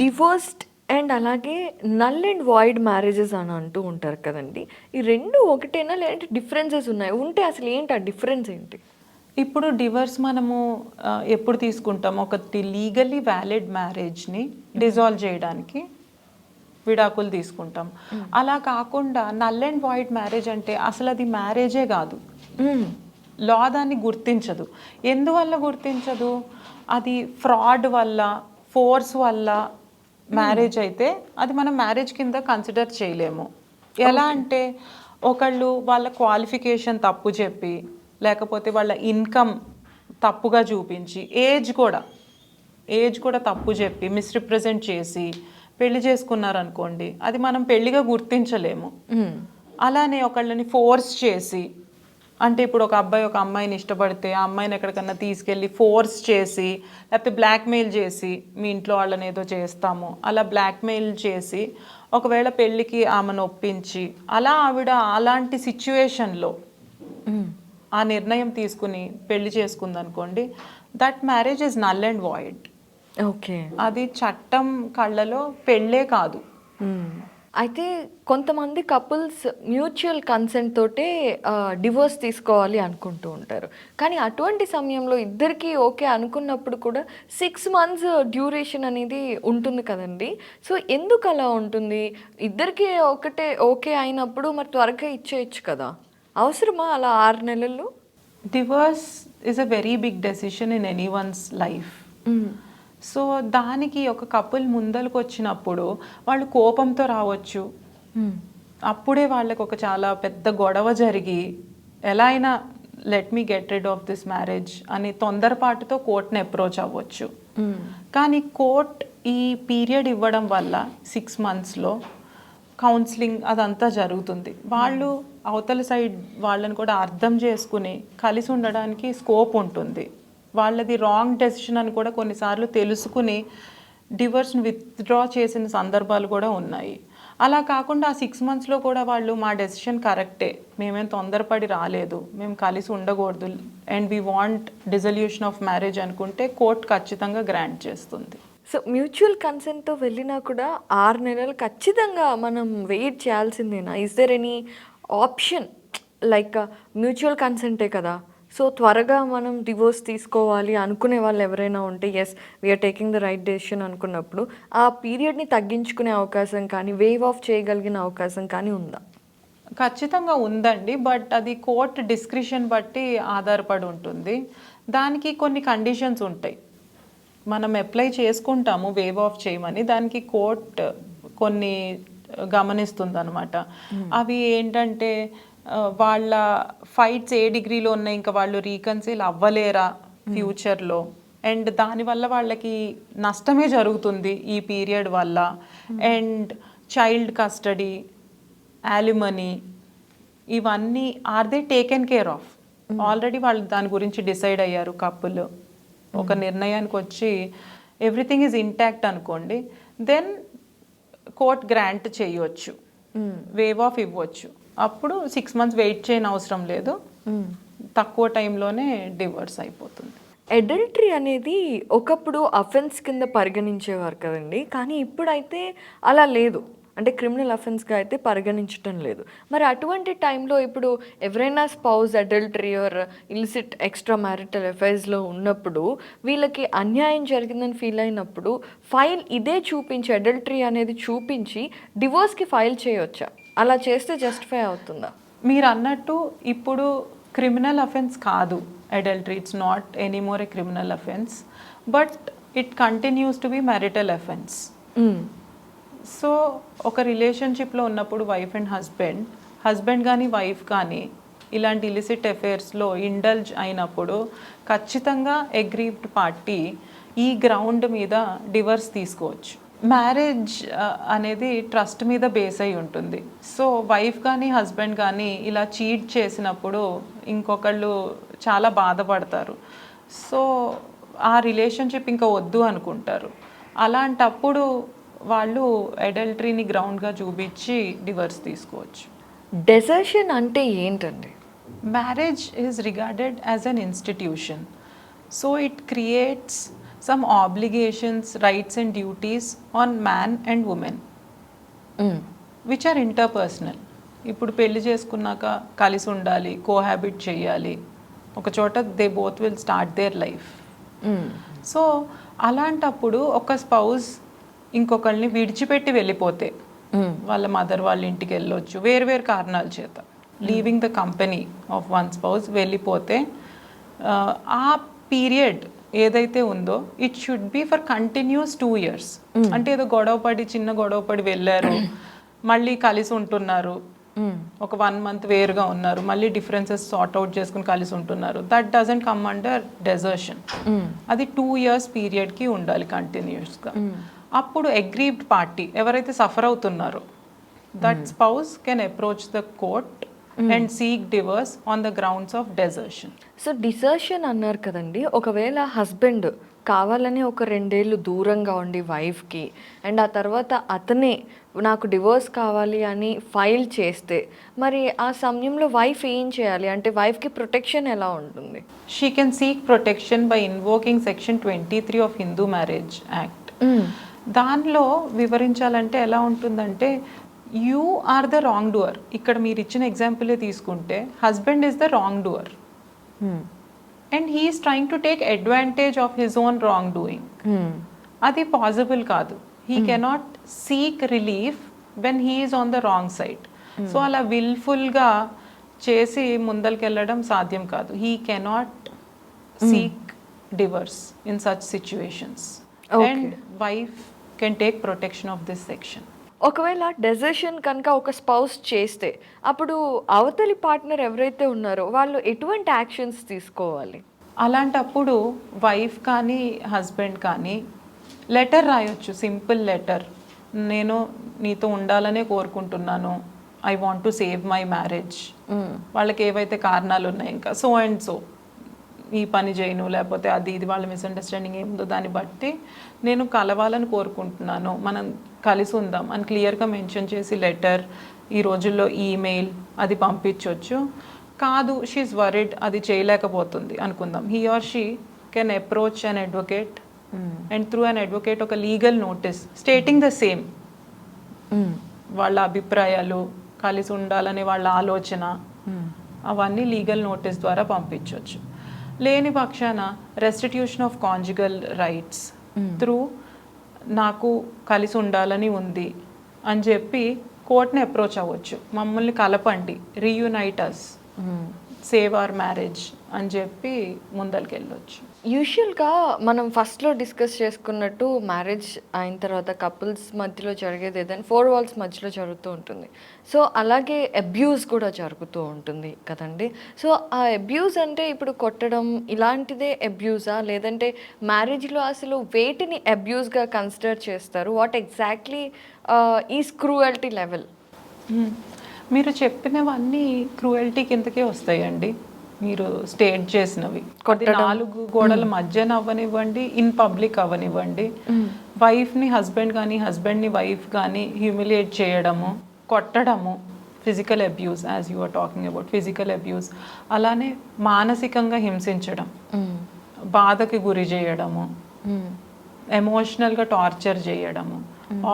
Speaker 1: Divorced and అలాగే నల్ అండ్ వాయిడ్ మ్యారేజెస్ అని అంటూ ఉంటారు కదండి, ఈ రెండు ఒకటేనా లేదంటే డిఫరెన్సెస్ ఉన్నాయి? ఉంటే అసలు ఏంటి ఆ డిఫరెన్స్ ఏంటి?
Speaker 2: ఇప్పుడు డివర్స్ మనము ఎప్పుడు తీసుకుంటాం? ఒకటి లీగల్లీ వ్యాలిడ్ మ్యారేజ్ని డిజాల్వ్ చేయడానికి విడాకులు తీసుకుంటాం. అలా కాకుండా నల్ అండ్ వాయిడ్ మ్యారేజ్ అంటే అసలు అది మ్యారేజే కాదు. లా దాన్ని గుర్తించదు. ఎందువల్ల గుర్తించదు? అది ఫ్రాడ్ వల్ల, ఫోర్స్ వల్ల మ్యారేజ్ అయితే అది మనం మ్యారేజ్ కింద కన్సిడర్ చేయలేము. ఎలా అంటే ఒకళ్ళు వాళ్ళ క్వాలిఫికేషన్ తప్పు చెప్పి, లేకపోతే వాళ్ళ ఇన్కమ్ తప్పుగా చూపించి, ఏజ్ కూడా తప్పు చెప్పి మిస్రిప్రజెంట్ చేసి పెళ్లి చేసుకున్నారనుకోండి, అది మనం పెళ్లిగా గుర్తించలేము. అలానే ఒకళ్ళని ఫోర్స్ చేసి, అంటే ఇప్పుడు ఒక అబ్బాయి ఒక అమ్మాయిని ఇష్టపడితే ఆ అమ్మాయిని ఎక్కడికన్నా తీసుకెళ్ళి ఫోర్స్ చేసి, లేకపోతే బ్లాక్మెయిల్ చేసి, మీ ఇంట్లో వాళ్ళని ఏదో చేస్తాము అలా బ్లాక్మెయిల్ చేసి ఒకవేళ పెళ్ళికి ఆమెను ఒప్పించి అలా ఆవిడ అలాంటి సిచ్యువేషన్లో ఆ నిర్ణయం తీసుకుని పెళ్లి చేసుకుందనుకోండి, that marriage is null and void.
Speaker 1: Okay.
Speaker 2: అది చట్టం కళ్ళలో పెళ్ళే కాదు.
Speaker 1: అయితే కొంతమంది కపుల్స్ మ్యూచువల్ కన్సెంట్ తోటే డివోర్స్ తీసుకోవాలి అనుకుంటూ ఉంటారు. కానీ అటువంటి సమయంలో ఇద్దరికీ ఓకే అనుకున్నప్పుడు కూడా 6 మంత్స్ డ్యూరేషన్ అనేది ఉంటుంది కదండి. సో ఎందుకు అలా ఉంటుంది? ఇద్దరికీ ఒకటే ఓకే అయినప్పుడు మరి త్వరగా ఇచ్చేయచ్చు కదా, అవసరమా అలా 6 నెలలు?
Speaker 2: Divorce is a very big decision in any one's life. So దానికి ఒక కపుల్ ముందరకు వచ్చినప్పుడు వాళ్ళు కోపంతో రావచ్చు. అప్పుడే వాళ్ళకి ఒక చాలా పెద్ద గొడవ జరిగి ఎలా అయినా let me get rid of this marriage అని తొందరపాటుతో కోర్ట్ని అప్రోచ్ అవ్వచ్చు. కానీ కోర్ట్ ఈ పీరియడ్ ఇవ్వడం వల్ల 6 మంత్స్లో కౌన్సిలింగ్ అదంతా జరుగుతుంది. వాళ్ళు అవతల సైడ్ వాళ్ళని కూడా అర్థం చేసుకుని కలిసి ఉండడానికి స్కోప్ ఉంటుంది. వాళ్ళది రాంగ్ డెసిషన్ అని కూడా కొన్నిసార్లు తెలుసుకుని డివోర్స్ని విత్డ్రా చేసిన సందర్భాలు కూడా ఉన్నాయి. అలా కాకుండా ఆ 6 మంత్స్లో కూడా వాళ్ళు మా డెసిషన్ కరెక్టే, మేమేం తొందరపడి రాలేదు, మేము కలిసి ఉండకూడదు and we want dissolution of marriage అనుకుంటే కోర్ట్ ఖచ్చితంగా గ్రాంట్ చేస్తుంది.
Speaker 1: సో మ్యూచువల్ కన్సెంట్తో వెళ్ళినా కూడా 6 నెలలు ఖచ్చితంగా మనం వెయిట్ చేయాల్సిందేనా? Is there any option like mutual కన్సెంటే కదా, సో త్వరగా మనం డివోర్స్ తీసుకోవాలి అనుకునే వాళ్ళు ఎవరైనా ఉంటే yes we're taking the right decision అనుకున్నప్పుడు ఆ పీరియడ్ని తగ్గించుకునే అవకాశం కానీ వేవ్ ఆఫ్ చేయగలిగిన అవకాశం కానీ ఉందా?
Speaker 2: ఖచ్చితంగా ఉందండి, బట్ అది కోర్ట్ డిస్క్రిషన్ బట్టి ఆధారపడి ఉంటుంది. దానికి కొన్ని కండిషన్స్ ఉంటాయి. మనం అప్లై చేసుకుంటాము వేవ్ ఆఫ్ చేయమని, దానికి కోర్ట్ కొన్ని గమనిస్తుంది అనమాట. అవి ఏంటంటే వాళ్ళ ఫైట్స్ ఏ డిగ్రీలో ఉన్నాయి, ఇంకా వాళ్ళు రీకన్సిల్ అవ్వలేరా ఫ్యూచర్లో, అండ్ దానివల్ల వాళ్ళకి నష్టమే జరుగుతుంది ఈ పీరియడ్ వల్ల, అండ్ చైల్డ్ కస్టడీ, యాలిమనీ, ఇవన్నీ are they taken care of. Already వాళ్ళు దాని గురించి డిసైడ్ అయ్యారు కపుల్, ఒక నిర్ణయానికి వచ్చి ఎవ్రీథింగ్ ఈజ్ ఇంటాక్ట్ అనుకోండి, దెన్ కోర్ట్ గ్రాంట్ చేయొచ్చు, వేవ్ ఆఫ్ ఇవ్వచ్చు. అప్పుడు 6 మంత్స్ వెయిట్ చేయని అవసరం లేదు, తక్కువ టైంలోనే డివోర్స్ అయిపోతుంది.
Speaker 1: అడల్టరీ అనేది ఒకప్పుడు అఫెన్స్ కింద పరిగణించేవారు కదండి, కానీ ఇప్పుడైతే అలా లేదు, అంటే క్రిమినల్ అఫెన్స్గా అయితే పరిగణించటం లేదు. మరి అటువంటి టైంలో ఇప్పుడు ఎవరైనా spouse adultery or illicit extra marital అఫైర్స్లో ఉన్నప్పుడు వీళ్ళకి అన్యాయం జరిగిందని ఫీల్ అయినప్పుడు ఫైల్ ఇదే చూపించి, అడల్టరీ అనేది చూపించి డివోర్స్కి ఫైల్ చేయవచ్చా? అలా చేస్తే జస్టిఫై అవుతుందా?
Speaker 2: మీరు అన్నట్టు ఇప్పుడు క్రిమినల్ అఫెన్స్ కాదు adultery, it's not anymore A criminal offence, but it continues to be marital offence. So ఒక రిలేషన్షిప్లో ఉన్నప్పుడు వైఫ్ అండ్ హస్బెండ్ కానీ వైఫ్ కానీ ఇలాంటి ఇలిసిట్ అఫేర్స్లో ఇండల్జ్ అయినప్పుడు ఖచ్చితంగా అగ్రీవ్డ్ పార్టీ ఈ గ్రౌండ్ మీద డివోర్స్ తీసుకోవచ్చు. మ్యారేజ్ అనేది ట్రస్ట్ మీద బేస్ అయి ఉంటుంది. సో వైఫ్ కానీ హస్బెండ్ కానీ ఇలా చీట్ చేసినప్పుడు ఇంకొకళ్ళు చాలా బాధపడతారు. సో ఆ రిలేషన్షిప్ ఇంకా వద్దు అనుకుంటారు. అలాంటప్పుడు వాళ్ళు అడల్టరీని గ్రౌండ్గా చూపించి డివోర్స్ తీసుకోవచ్చు.
Speaker 1: డెసర్షన్ అంటే ఏంటండి?
Speaker 2: Marriage is regarded as an institution. So it creates some obligations, rights and duties on man and woman, which are interpersonal. ఇప్పుడు పెళ్లి చేసుకున్నాక కలిసి ఉండాలి, కోహాబిట్ చేయాలి, ఒక చోట they both will start their life. So అలాంటప్పుడు ఒక స్పౌజ్ ఇంకొకరిని విడిచిపెట్టి వెళ్ళిపోతే వాళ్ళ మదర్ వాళ్ళ ఇంటికి వెళ్ళొచ్చు వేరు కారణాల చేత, leaving the company of one spouse వెళ్ళిపోతే ఆ పీరియడ్ ఏదైతే ఉందో it should be for continuous 2 years. అంటే ఏదో చిన్న గొడవ పడి వెళ్ళారు, మళ్ళీ కలిసి ఉంటున్నారు, ఒక 1 month వేరుగా ఉన్నారు, మళ్ళీ డిఫరెన్సెస్ సార్ట్ అవుట్ చేసుకుని కలిసి ఉంటున్నారు, that doesn't come under desertion. అది 2 years పీరియడ్కి ఉండాలి కంటిన్యూస్గా. అప్పుడు అగ్రీవ్డ్ పార్టీ ఎవరైతే సఫర్ అవుతున్నారో that spouse can approach the court and seek divorce on the grounds of desertion.
Speaker 1: So desertion అన్నారు కదండి, ఒకవేళ హస్బెండ్ కావాలని ఒక 2 ఏళ్ళు దూరంగా ఉండి వైఫ్కి అండ్ ఆ తర్వాత అతనే నాకు డివోర్స్ కావాలి అని ఫైల్ చేస్తే మరి ఆ సమయంలో వైఫ్ ఏం చేయాలి? అంటే వైఫ్కి ప్రొటెక్షన్ ఎలా ఉంటుంది?
Speaker 2: She can seek protection by invoking section 23 of Hindu Marriage Act. దానిలో వివరించాలంటే ఎలా ఉంటుందంటే, you are the wrong doer. ఇక్కడ మీరు ఇచ్చిన ఎగ్జాంపులే తీసుకుంటే husband is the wrong doer and he's trying to take advantage of his own wrong doing. అది పాసిబుల్ కాదు. He cannot seek relief when he's on the wrong side. So అలా విల్ఫుల్గా చేసి ముందరికెళ్ళడం సాధ్యం కాదు. He cannot seek divorce in such situations and wife can take protection of this section.
Speaker 1: ఒకవేళ డెసిషన్ కనుక ఒక స్పౌస్ చేస్తే అప్పుడు అవతలి పార్ట్నర్ ఎవరైతే ఉన్నారో వాళ్ళు ఎటువంటి యాక్షన్స్ తీసుకోవాలి?
Speaker 2: అలాంటప్పుడు వైఫ్ కానీ హస్బెండ్ కానీ లెటర్ రాయొచ్చు, సింపుల్ లెటర్. నేను నీతో ఉండాలనే కోరుకుంటున్నాను, I want to save my marriage. వాళ్ళకి ఏవైతే కారణాలు ఉన్నాయి, ఇంకా సో అండ్ సో, ఈ పని చేయను లేకపోతే అది ఇది వాళ్ళ మిస్అండర్స్టాండింగ్ ఏముందో దాన్ని బట్టి నేను కలవాలని కోరుకుంటున్నాను, మనం కలిసి ఉందాం అని క్లియర్గా మెన్షన్ చేసి లెటర్, ఈ రోజుల్లో ఈమెయిల్ అది పంపించవచ్చు. కాదు షీఈస్ వరిడ్, అది చేయలేకపోతుంది అనుకుందాం, he or she can approach an advocate and through an advocate ఒక legal notice stating the same, వాళ్ళ అభిప్రాయాలు, కలిసి ఉండాలనే వాళ్ళ ఆలోచన, అవన్నీ లీగల్ నోటీస్ ద్వారా పంపించవచ్చు. లేని పక్షాన restitution of conjugal rights through నాకు కలిసి ఉండాలని ఉంది అని చెప్పి కోర్ట్ని అప్రోచ్ అవ్వచ్చు. మమ్మల్ని కలపండి, reunite us, save our marriage అని చెప్పి ముందరికి వెళ్ళొచ్చు.
Speaker 1: యూజువల్గా మనం ఫస్ట్లో డిస్కస్ చేసుకున్నట్టు మ్యారేజ్ అయిన తర్వాత కపుల్స్ మధ్యలో జరిగేది ఏదైనా 4 walls మధ్యలో జరుగుతూ ఉంటుంది. సో అలాగే అబ్యూస్ కూడా జరుగుతూ ఉంటుంది కదండి. సో ఆ అబ్యూస్ అంటే ఇప్పుడు కొట్టడం ఇలాంటిదే అబ్యూజా, లేదంటే మ్యారేజ్లో అసలు వేటిని అబ్యూస్గా కన్సిడర్ చేస్తారు? What exactly is cruelty level?
Speaker 2: మీరు చెప్పినవన్నీ క్రూయల్టీ కిందకే వస్తాయండి. మీరు స్టేట్ చేసినవి 4 గోడల మధ్యన అవ్వనివ్వండి, ఇన్ పబ్లిక్ అవ్వనివ్వండి, వైఫ్ని హస్బెండ్ కానీ హస్బెండ్ని వైఫ్ కానీ హ్యూమిలియేట్ చేయడము, కొట్టడము, physical abuse, as you are talking about physical abuse, అలానే మానసికంగా హింసించడం, బాధకి గురి చేయడము, ఎమోషనల్గా టార్చర్ చేయడము,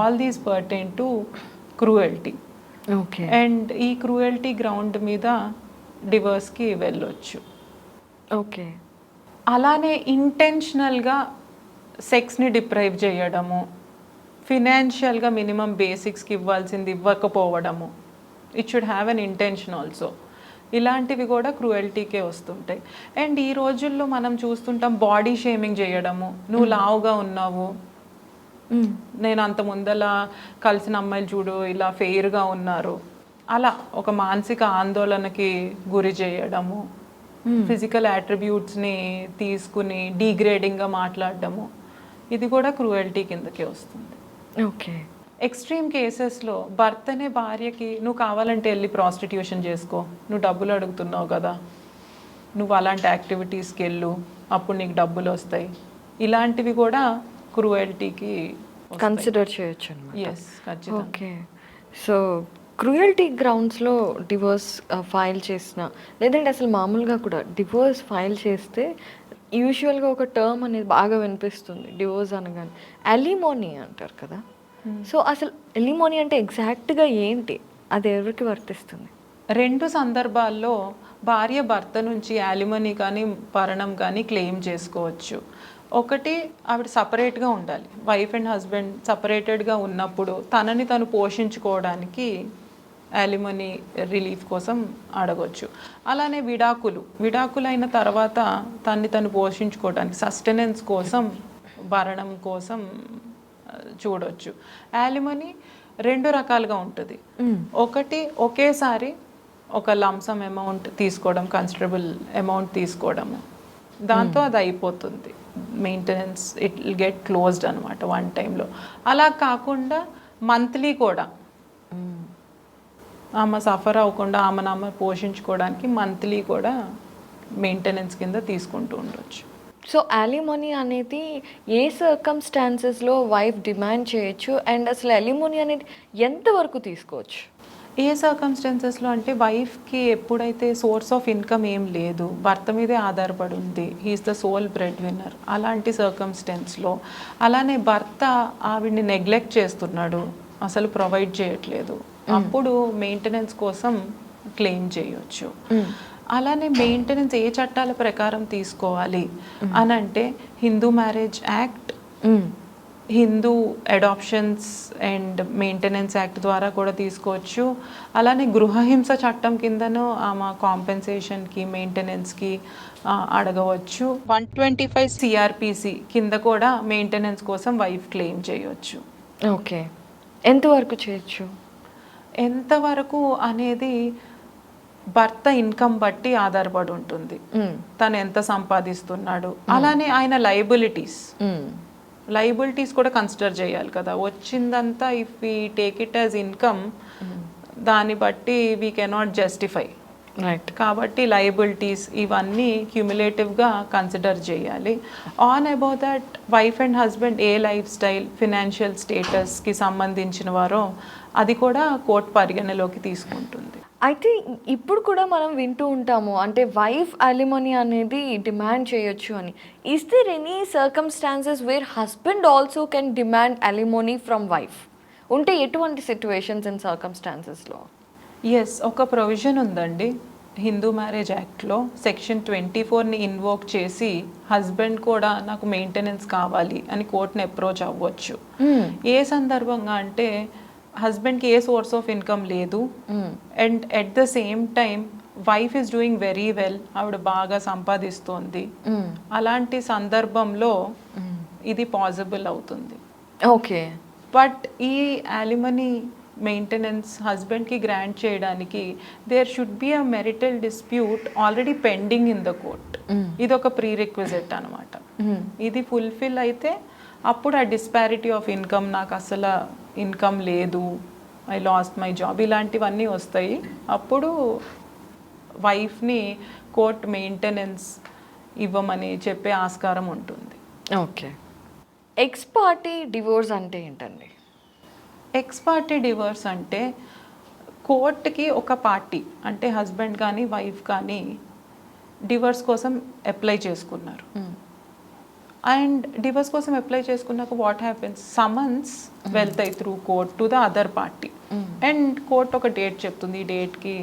Speaker 2: all these pertain to cruelty.
Speaker 1: Okay.
Speaker 2: And ఈ క్రూయల్టీ గ్రౌండ్ మీద డివోర్స్కి వెళ్ళొచ్చు.
Speaker 1: ఓకే.
Speaker 2: అలానే ఇంటెన్షనల్గా సెక్స్ని డిప్రైవ్ చేయడము, ఫినాన్షియల్గా మినిమం బేసిక్స్కి ఇవ్వాల్సింది ఇవ్వకపోవడము, it should have an intention also. ఇలాంటివి కూడా క్రూయల్టీకే వస్తుంటాయి. అండ్ ఈ రోజుల్లో మనం చూస్తుంటాం బాడీ షేమింగ్ చేయడము, నువ్వు లావుగా ఉన్నావు, నేను అంత ముందలా కలిసిన అమ్మాయిలు చూడు ఇలా ఫెయిర్గా ఉన్నారు, అలా ఒక మానసిక ఆందోళనకి గురి చేయడము, ఫిజికల్ యాట్రిబ్యూట్స్ని తీసుకుని డీగ్రేడింగ్గా మాట్లాడడము, ఇది కూడా క్రూయల్టీ కిందకే వస్తుంది.
Speaker 1: ఓకే.
Speaker 2: ఎక్స్ట్రీమ్ కేసెస్లో భర్తనే భార్యకి నువ్వు కావాలంటే వెళ్ళి ప్రాస్టిట్యూషన్ చేసుకో, నువ్వు డబ్బులు అడుగుతున్నావు కదా, నువ్వు అలాంటి యాక్టివిటీస్కి వెళ్ళు, అప్పుడు నీకు డబ్బులు వస్తాయి, ఇలాంటివి కూడా క్రూయల్టీకి
Speaker 1: కన్సిడర్ చేయొచ్చు అన్నమాట.
Speaker 2: ఎస్, ఖచ్చితంగా.
Speaker 1: ఓకే. సో క్రూయల్టీ గ్రౌండ్స్లో డివోర్స్ ఫైల్ చేసిన, లేదంటే అసలు మామూలుగా కూడా డివోర్స్ ఫైల్ చేస్తే యూజువల్గా ఒక టర్మ్ అనేది బాగా వినిపిస్తుంది డివోర్స్ అనగానే, అలిమోనీ అంటారు కదా. సో అసలు అలిమోనీ అంటే ఎగ్జాక్ట్గా ఏంటి, అది ఎవరికి వర్తిస్తుంది?
Speaker 2: 2 సందర్భాల్లో భార్య భర్త నుంచి యాలిమనీ కానీ భరణం కానీ క్లెయిమ్ చేసుకోవచ్చు. ఒకటి, ఆవిడ సపరేట్గా ఉండాలి, వైఫ్ అండ్ హస్బెండ్ సపరేటెడ్గా ఉన్నప్పుడు తనని తను పోషించుకోవడానికి యాలిమనీ రిలీఫ్ కోసం అడగొచ్చు. అలానే విడాకులు అయిన తర్వాత తన్ని తను పోషించుకోవడానికి సస్టెనెన్స్ కోసం భరణం కోసం చూడొచ్చు. యాలిమనీ 2 రకాలుగా ఉంటుంది. ఒకటి, ఒకేసారి ఒక లంసమ్ అమౌంట్ తీసుకోవడం, కన్సిడరబుల్ అమౌంట్ తీసుకోవడము, దాంతో అది అయిపోతుంది, maintenance it will get closed అనమాట 1 టైంలో. అలా కాకుండా మంత్లీ కూడా ఆమె సఫర్ అవ్వకుండా ఆమె పోషించుకోవడానికి మంత్లీ కూడా మెయింటెనెన్స్ కింద తీసుకుంటూ ఉండొచ్చు.
Speaker 1: సో అలిమోనీ అనేది ఏ సర్కమ్స్టాన్సెస్లో వైఫ్ డిమాండ్ చేయొచ్చు అండ్ అసలు అలిమోనీ అనేది ఎంతవరకు తీసుకోవచ్చు?
Speaker 2: ఏ సర్కమ్స్టెన్సెస్లో అంటే వైఫ్కి ఎప్పుడైతే సోర్స్ ఆఫ్ ఇన్కమ్ ఏం లేదు, భర్త మీదే ఆధారపడి ఉంది, he's the sole bread winner, అలాంటి సర్కమ్స్టెన్స్లో, అలానే భర్త ఆవిడ్ని నెగ్లెక్ట్ చేస్తున్నాడు, అసలు ప్రొవైడ్ చేయట్లేదు, అప్పుడు మెయింటెనెన్స్ కోసం క్లెయిమ్ చేయొచ్చు. అలానే మెయింటెనెన్స్ ఏ చట్టాల ప్రకారం తీసుకోవాలి అని అంటే Hindu marriage act, Hindu adoptions and maintenance act ద్వారా కూడా తీసుకోవచ్చు. అలానే గృహహింస చట్టం కిందను ఆమె కాంపెన్సేషన్కి మెయింటెనెన్స్కి అడగవచ్చు. 125 సిఆర్పిసి కింద కూడా మెయింటెనెన్స్ కోసం వైఫ్ క్లెయిమ్ చేయొచ్చు.
Speaker 1: ఓకే, ఎంతవరకు చేయొచ్చు?
Speaker 2: ఎంతవరకు అనేది భర్త ఇన్కమ్ బట్టి ఆధారపడి ఉంటుంది, తను ఎంత సంపాదిస్తున్నాడు. అలానే ఆయన లయబిలిటీస్ కూడా కన్సిడర్ చేయాలి కదా. వచ్చిందంతా if we take it as income, దాన్ని బట్టి వీ కెనాట్ జస్టిఫై.
Speaker 1: రైట్.
Speaker 2: కాబట్టి లయబిలిటీస్ ఇవన్నీ క్యూములేటివ్గా కన్సిడర్ చేయాలి. On about that wife and husband a life style, financial స్టేటస్కి సంబంధించిన వారో అది కూడా కోర్టు పరిగణలోకి తీసుకుంటుంది.
Speaker 1: అయితే ఇప్పుడు కూడా మనం వింటూ ఉంటాము, అంటే వైఫ్ అలిమోనీ అనేది డిమాండ్ చేయొచ్చు అని. Is there any circumstances where husband also can demand alimony from wife? ఉంటే ఎటువంటి సిచ్యువేషన్స్ అండ్ సర్కమ్స్టాన్సెస్లో?
Speaker 2: ఎస్, ఒక ప్రొవిజన్ ఉందండి హిందూ మ్యారేజ్ యాక్ట్లో, సెక్షన్ 24ని ఇన్వోక్ చేసి హస్బెండ్ కూడా నాకు మెయింటెనెన్స్ కావాలి అని కోర్టుని అప్రోచ్ అవ్వచ్చు. ఏ సందర్భంగా అంటే హస్బెండ్కి ఏ సోర్స్ ఆఫ్ ఇన్కమ్ లేదు and at the same time wife is doing very well, ఆవిడ బాగా సంపాదిస్తోంది, అలాంటి సందర్భంలో ఇది పాసిబుల్ అవుతుంది.
Speaker 1: ఓకే.
Speaker 2: బట్ ఈ అలిమనీ మెయింటెనెన్స్ హస్బెండ్కి గ్రాంట్ చేయడానికి there should be a marital dispute already pending in the court. ఇది ఒక ప్రీ రిక్విజిట్ అనమాట. ఇది ఫుల్ఫిల్ అయితే అప్పుడు ఆ డిస్పారిటీ ఆఫ్ ఇన్కమ్, నాకు అసలు ఇన్కమ్ లేదు, ఐ లాస్ట్ మై జాబ్, ఇలాంటివన్నీ వస్తాయి. అప్పుడు వైఫ్ని కోర్ట్ మెయింటెనెన్స్ ఇవ్వమని చెప్పే ఆస్కారం ఉంటుంది.
Speaker 1: ఓకే. ఎక్స్ పార్టీ డివోర్స్ అంటే ఏంటండి?
Speaker 2: ఎక్స్ పార్టీ డివోర్స్ అంటే కోర్టుకి ఒక పార్టీ అంటే హస్బెండ్ కానీ వైఫ్ కానీ డివోర్స్ కోసం అప్లై చేసుకున్నారు. అండ్ డివోర్స్ కోసం అప్లై చేసుకున్నాక వాట్ హ్యాపెన్స్, సమన్స్ వెళ్తాయి through court to the other party and court ఒక డేట్ చెప్తుంది, ఈ డేట్కి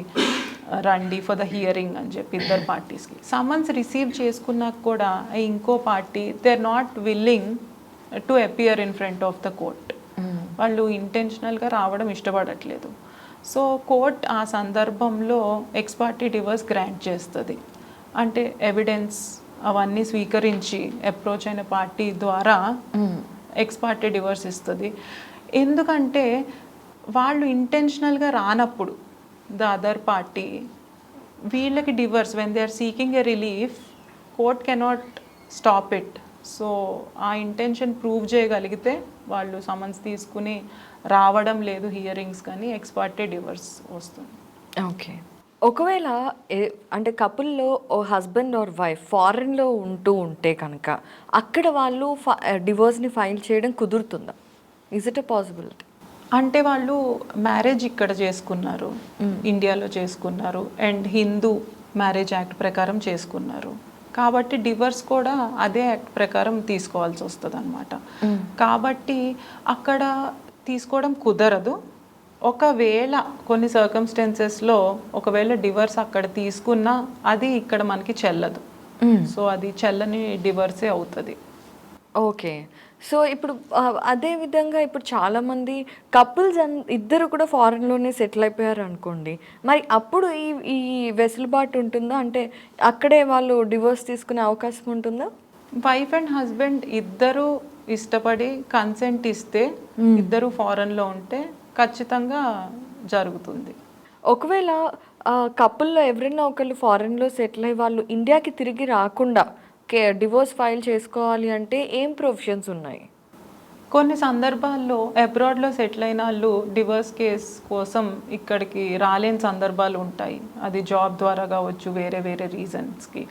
Speaker 2: రండి ఫర్ ద హియరింగ్ అని చెప్పి ఇద్దరు పార్టీస్కి. సమన్స్ రిసీవ్ చేసుకున్నాక కూడా ఇంకో party they are not willing to appear in front of the court. వాళ్ళు ఇంటెన్షనల్గా రావడం ఇష్టపడట్లేదు. సో కోర్ట్ ఆ సందర్భంలో ఎక్స్ పార్టీ డివోర్స్ గ్రాంట్ చేస్తుంది. అంటే ఎవిడెన్స్ అవన్నీ స్వీకరించి అప్రోచ్ అయిన పార్టీ ద్వారా ఎక్స్ పార్టీ డివోర్స్ ఇస్తుంది. ఎందుకంటే వాళ్ళు ఇంటెన్షనల్గా రానప్పుడు ద అదర్ పార్టీ వీళ్ళకి divorce when they are seeking a relief, court cannot stop it. So ఆ ఇంటెన్షన్ ప్రూవ్ చేయగలిగితే వాళ్ళు సమన్స్ తీసుకుని రావడం లేదు హియరింగ్స్, కానీ ఎక్స్ పార్టీ డివోర్స్ వస్తుంది.
Speaker 1: ఓకే. ఒకవేళ అంటే కపుల్లో ఓ హస్బెండ్ ఆర్ వైఫ్ ఫారెన్లో ఉంటే కనుక అక్కడ వాళ్ళు డివోర్స్ని ఫైల్ చేయడం కుదురుతుందా? Is it a possibility?
Speaker 2: అంటే వాళ్ళు మ్యారేజ్ ఇక్కడ చేసుకున్నారు, ఇండియాలో చేసుకున్నారు అండ్ హిందూ మ్యారేజ్ యాక్ట్ ప్రకారం చేసుకున్నారు కాబట్టి డివోర్స్ కూడా అదే యాక్ట్ ప్రకారం తీసుకోవాల్సి వస్తుంది అనమాట. కాబట్టి అక్కడ తీసుకోవడం కుదరదు. ఒకవేళ కొన్ని సర్కమ్స్టెన్సెస్లో ఒకవేళ డివోర్స్ అక్కడ తీసుకున్నా అది ఇక్కడ మనకి చెల్లదు. సో అది చెల్లని డివోర్సే అవుతుంది.
Speaker 1: ఓకే. సో ఇప్పుడు అదే విధంగా ఇప్పుడు చాలామంది కపుల్స్ ఇద్దరు కూడా ఫారెన్లోనే సెటిల్ అయిపోయారు అనుకోండి, మరి అప్పుడు ఈ వెసులుబాటు ఉంటుందా? అంటే అక్కడే వాళ్ళు డివోర్స్ తీసుకునే అవకాశం ఉంటుందా?
Speaker 2: వైఫ్ అండ్ హస్బెండ్ ఇద్దరు ఇష్టపడి కన్సెంట్ ఇస్తే ఇద్దరు ఫారెన్లో ఉంటే ఖచ్చితంగా జరుగుతుంది.
Speaker 1: ఒకవేళ కపుల్లో ఎవరైనా ఒకళ్ళు ఫారెన్లో సెటిల్ అయ్యి వాళ్ళు ఇండియాకి తిరిగి రాకుండా డివోర్స్ ఫైల్ చేసుకోవాలి అంటే ఏం ప్రొవిజన్స్ ఉన్నాయి?
Speaker 2: కొన్ని సందర్భాల్లో అబ్రాడ్లో సెటిల్ అయిన వాళ్ళు డివర్స్ కేస్ కోసం ఇక్కడికి రాలేని సందర్భాలు ఉంటాయి. అది జాబ్ ద్వారా కావచ్చు, వేరే వేరే రీజన్స్కి.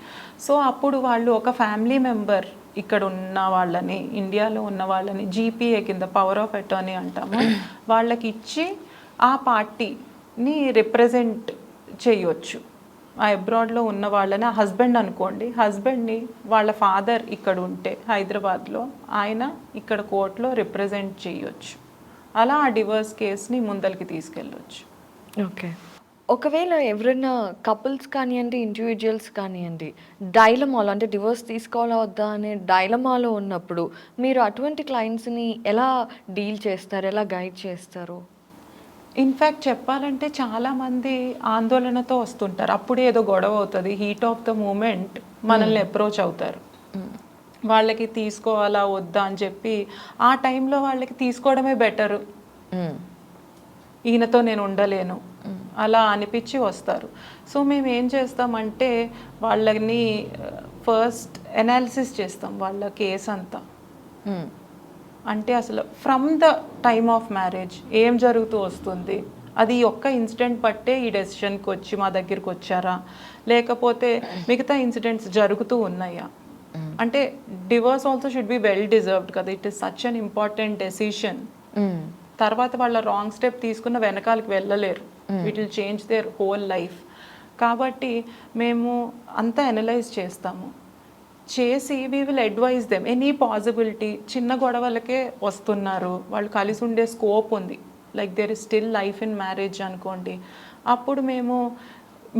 Speaker 2: సో అప్పుడు వాళ్ళు ఒక ఫ్యామిలీ మెంబర్ ఇక్కడ ఉన్న వాళ్ళని, ఇండియాలో ఉన్న వాళ్ళని జీపీఏ కింద పవర్ ఆఫ్ అటార్నీ అంటాము, వాళ్ళకి ఇచ్చి ఆ పార్టీని రిప్రజెంట్ చేయొచ్చు. ఆ అబ్రాడ్లో ఉన్న వాళ్ళని, ఆ హస్బెండ్ అనుకోండి, హస్బెండ్ని వాళ్ళ ఫాదర్ ఇక్కడ ఉంటే హైదరాబాద్లో, ఆయన ఇక్కడ కోర్టులో రిప్రజెంట్ చేయొచ్చు. అలా ఆ డివర్స్ కేస్ని ముందరికి తీసుకెళ్ళొచ్చు.
Speaker 1: ఓకే. ఒకవేళ ఎవరైనా కపుల్స్ కానివ్వండి, ఇండివిజువల్స్ కానివ్వండి, డైలమాలో అంటే డివోర్స్ తీసుకోవాలా వద్దా అనే డైలమాలో ఉన్నప్పుడు మీరు అటువంటి క్లయింట్స్ని ఎలా డీల్ చేస్తారు, ఎలా గైడ్ చేస్తారు?
Speaker 2: ఇన్ఫ్యాక్ట్ చెప్పాలంటే చాలామంది ఆందోళనతో వస్తుంటారు. అప్పుడే ఏదో గొడవ అవుతుంది, హీట్ ఆఫ్ ద మూమెంట్ మనల్ని అప్రోచ్ అవుతారు. వాళ్ళకి తీసుకోవాలా వద్దా అని చెప్పి ఆ టైంలో వాళ్ళకి తీసుకోవడమే బెటరు, ఈయనతో నేను ఉండలేను అలా అనిపించి వస్తారు. సో మేము ఏం చేస్తామంటే వాళ్ళని ఫస్ట్ అనాలిసిస్ చేస్తాం, వాళ్ళ కేసు అంతా. అంటే అసలు from the time of marriage ఏం జరుగుతూ వస్తుంది, అది ఒక్క ఇన్సిడెంట్ బట్టే ఈ డెసిషన్కి వచ్చి మా దగ్గరికి వచ్చారా, లేకపోతే మిగతా ఇన్సిడెంట్స్ జరుగుతూ ఉన్నాయా? అంటే divorce also should be well deserved కదా, it is such an important decision. తర్వాత వాళ్ళ రాంగ్ స్టెప్ తీసుకున్న వెనకాలకి వెళ్ళలేరు, it will change their whole life. కాబట్టి మేము అంతా అనలైజ్ చేస్తాము, చేసి we will advise them any possibility. చిన్న గొడవలకే వస్తున్నారు, వాళ్ళు కలిసి ఉండే స్కోప్ ఉంది, like there is still life in marriage అనుకోండి, అప్పుడు మేము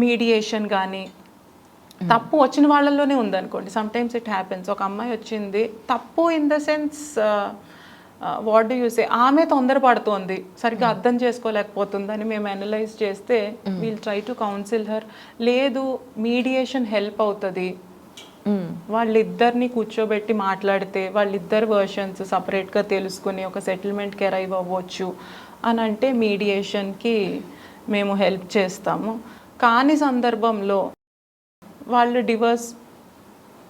Speaker 2: మీడియేషన్ కానీ, తప్పు వచ్చిన వాళ్ళలోనే ఉందనుకోండి, సమ్టైమ్స్ ఇట్ హ్యాపెన్స్. ఒక అమ్మాయి వచ్చింది, తప్పు in the sense what do you say, ఆమె తొందరపడుతోంది, సరిగ్గా అర్థం చేసుకోలేకపోతుందని మేము అనలైజ్ చేస్తే we'll try to counsel her. లేదు మీడియేషన్ హెల్ప్ అవుతుంది, వాళ్ళిద్దరిని కూర్చోబెట్టి మాట్లాడితే వాళ్ళిద్దరు వర్షన్స్ సపరేట్గా తెలుసుకుని ఒక సెటిల్మెంట్కి అరైవ్ అవ్వచ్చు అని అంటే మీడియేషన్కి మేము హెల్ప్ చేస్తాము. కాని సందర్భంలో వాళ్ళు డివర్స్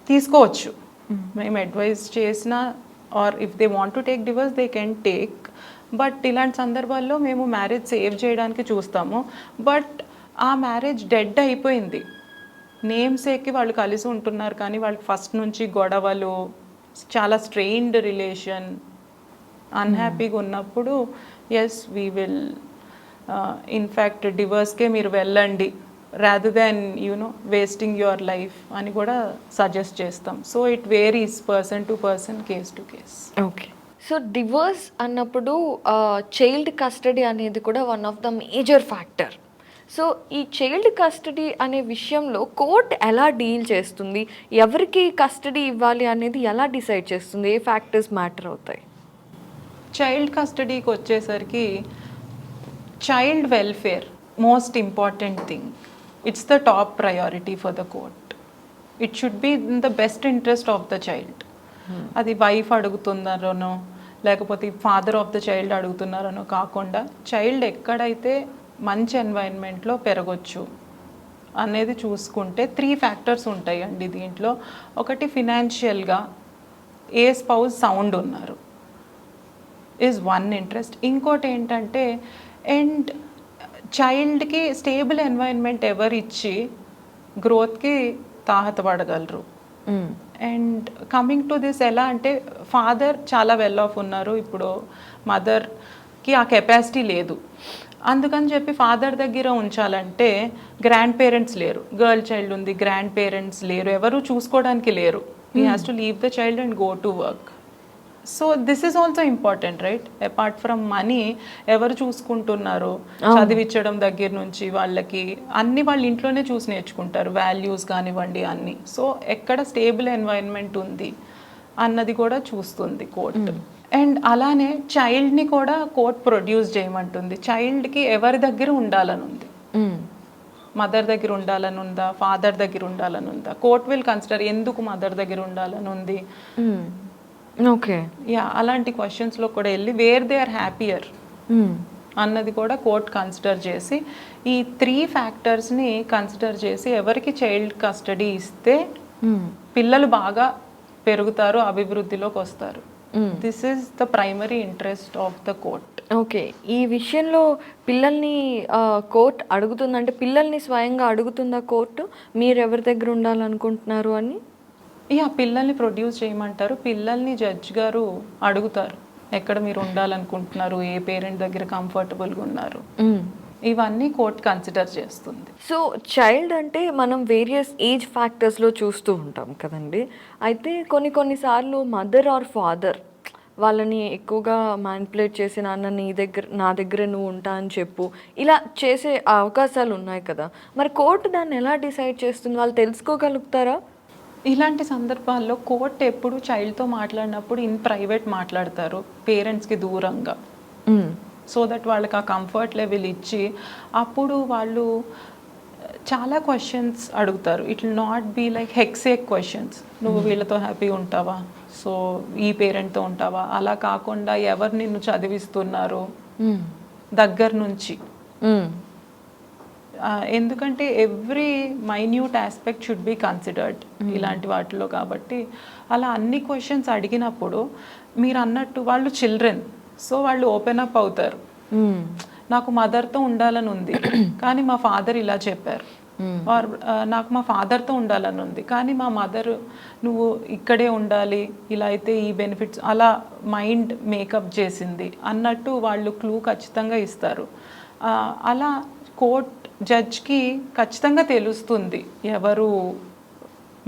Speaker 2: తీసుకోవచ్చు, మేము అడ్వైజ్ చేసిన, or if they want to take divorce they can take. But ఇలాంటి సందర్భాల్లో మేము మ్యారేజ్ సేవ్ చేయడానికి చూస్తాము. బట్ ఆ మ్యారేజ్ డెడ్ అయిపోయింది, నేమ్ సేక్కి వాళ్ళు కలిసి ఉంటున్నారు, కానీ వాళ్ళకి ఫస్ట్ నుంచి గొడవలు, చాలా స్ట్రెయిన్డ్ రిలేషన్, అన్హ్యాపీగా ఉన్నప్పుడు ఎస్ వీ విల్ ఇన్ఫ్యాక్ట్ డివర్స్కే మీరు వెళ్ళండి rather than wasting your life అని కూడా సజెస్ట్ చేస్తాం. So it varies person to person, case to case.
Speaker 1: Okay. So divorce అన్నప్పుడు చైల్డ్ కస్టడీ అనేది కూడా one of the major factor. So ఈ చైల్డ్ కస్టడీ అనే విషయంలో కోర్ట్ ఎలా డీల్ చేస్తుంది, ఎవరికి కస్టడీ ఇవ్వాలి అనేది ఎలా డిసైడ్ చేస్తుంది, ఏ ఫ్యాక్టర్స్ మ్యాటర్ అవుతాయి?
Speaker 2: చైల్డ్ కస్టడీకి వచ్చేసరికి child welfare most important thing. It's the top priority for the court. It should be in the best interest of the child. అది వైఫ్ అడుగుతున్నారనో లేకపోతే ఫాదర్ ఆఫ్ ద చైల్డ్ అడుగుతున్నారనో కాకుండా, చైల్డ్ ఎక్కడైతే మంచి ఎన్వైరన్మెంట్లో పెరగొచ్చు అనేది చూసుకుంటే 3 ఫ్యాక్టర్స్ ఉంటాయండి దీంట్లో. ఒకటి ఫినాన్షియల్గా ఏ స్పౌజ్ సౌండ్ ఉన్నారు ఈజ్ వన్ ఇంట్రెస్ట్. ఇంకోటి ఏంటంటే అండ్ చైల్డ్కి స్టేబుల్ ఎన్వైరన్మెంట్ ఎవరు ఇచ్చి గ్రోత్కి తాహతపడగలరు. అండ్ కమింగ్ టు దిస్ ఎలా అంటే, ఫాదర్ చాలా వెల్ ఆఫ్ ఉన్నారు, ఇప్పుడు మదర్కి ఆ కెపాసిటీ లేదు, అందుకని చెప్పి ఫాదర్ దగ్గర ఉంచాలంటే గ్రాండ్ పేరెంట్స్ లేరు, గర్ల్ చైల్డ్ ఉంది, గ్రాండ్ పేరెంట్స్ లేరు, ఎవరు చూసుకోవడానికి లేరు. He has to leave the child and go to work. So this is also important right, apart from money ఎవరు చూసుకుంటున్నారు, చదివించడం దగ్గర నుంచి వాళ్ళకి అన్ని వాళ్ళ ఇంట్లోనే చూసి నేర్చుకుంటారు, వాల్యూస్ కానివ్వండి అన్నీ. సో ఎక్కడ స్టేబుల్ ఎన్వైరన్మెంట్ ఉంది అన్నది కూడా చూస్తుంది కోర్ట్. అండ్ అలానే చైల్డ్ని కూడా కోర్ట్ ప్రొడ్యూస్ చేయమంటుంది. చైల్డ్కి ఎవరి దగ్గర ఉండాలని ఉంది, మదర్ దగ్గర ఉండాలని ఉందా, ఫాదర్ దగ్గర ఉండాలని ఉందా, కోర్ట్ విల్ కన్సిడర్ ఎందుకు మదర్ దగ్గర ఉండాలని ఉంది.
Speaker 1: ఓకే,
Speaker 2: యా అలాంటి క్వశ్చన్స్లో కూడా వెళ్ళి వేర్ దే ఆర్ హ్యాపియర్ అన్నది కూడా కోర్ట్ కన్సిడర్ చేసి, ఈ 3 ఫ్యాక్టర్స్ని కన్సిడర్ చేసి ఎవరికి చైల్డ్ కస్టడీ ఇస్తే పిల్లలు బాగా పెరుగుతారు, అభివృద్ధిలోకి వస్తారు. This is the primary interest of the court.
Speaker 1: Okay, ఈ విషయంలో పిల్లల్ని కోర్ట్ అడుగుతుందా, అంటే పిల్లల్ని స్వయంగా అడుగుతుందా కోర్టు మీరు ఎవరి దగ్గర ఉండాలనుకుంటున్నారు అని?
Speaker 2: పిల్లల్ని ప్రొడ్యూస్ చేయమంటారు, పిల్లల్ని జడ్జ్ గారు అడుగుతారు ఎక్కడ మీరు ఉండాలనుకుంటున్నారు, ఏ పేరెంట్ దగ్గర కంఫర్టబుల్గా ఉన్నారు, ఇవన్నీ కోర్ట్ కన్సిడర్ చేస్తుంది.
Speaker 1: సో చైల్డ్ అంటే మనం వేరియస్ ఏజ్ ఫ్యాక్టర్స్లో చూస్తూ ఉంటాం కదండి. అయితే కొన్నిసార్లు మదర్ ఆర్ ఫాదర్ వాళ్ళని ఎక్కువగా మ్యానిపులేట్ చేసి నా దగ్గర నువ్వు ఉంటా అని చెప్పు, ఇలా చేసే అవకాశాలు ఉన్నాయి కదా. మరి కోర్టు దాన్ని ఎలా డిసైడ్ చేస్తుంది, వాళ్ళు తెలుసుకోగలుగుతారా?
Speaker 2: ఇలాంటి సందర్భాల్లో కోర్ట్ ఎప్పుడు చైల్డ్తో మాట్లాడినప్పుడు ఇన్ ప్రైవేట్ మాట్లాడతారు, పేరెంట్స్కి దూరంగా, సో దట్ వాళ్ళకి ఆ కంఫర్ట్ లెవెల్ ఇచ్చి అప్పుడు వాళ్ళు చాలా క్వశ్చన్స్ అడుగుతారు. It will not be like హెక్సేక్ క్వశ్చన్స్, నువ్వు వీళ్ళతో హ్యాపీ ఉంటావా, సో ఈ పేరెంట్తో ఉంటావా, అలా కాకుండా ఎవరు నిన్ను చదివిస్తున్నారు దగ్గర నుంచి, ఎందుకంటే every minute aspect should be considered ఇలాంటి వాటిలో. కాబట్టి అలా అన్ని క్వశ్చన్స్ అడిగినప్పుడు మీరు అన్నట్టు వాళ్ళు చిల్డ్రన్, సో వాళ్ళు ఓపెన్ అప్ అవుతారు. నాకు మదర్తో ఉండాలని ఉంది కానీ మా ఫాదర్ ఇలా చెప్పారు, ఆర్ నాకు మా ఫాదర్తో ఉండాలని ఉంది కానీ మా మదర్ నువ్వు ఇక్కడే ఉండాలి, ఇలా అయితే ఈ బెనిఫిట్స్, అలా మైండ్ మేకప్ చేసింది అన్నట్టు వాళ్ళు క్లూ ఖచ్చితంగా ఇస్తారు. అలా కోర్ట్ జడ్జ్కి ఖచ్చితంగా తెలుస్తుంది ఎవరు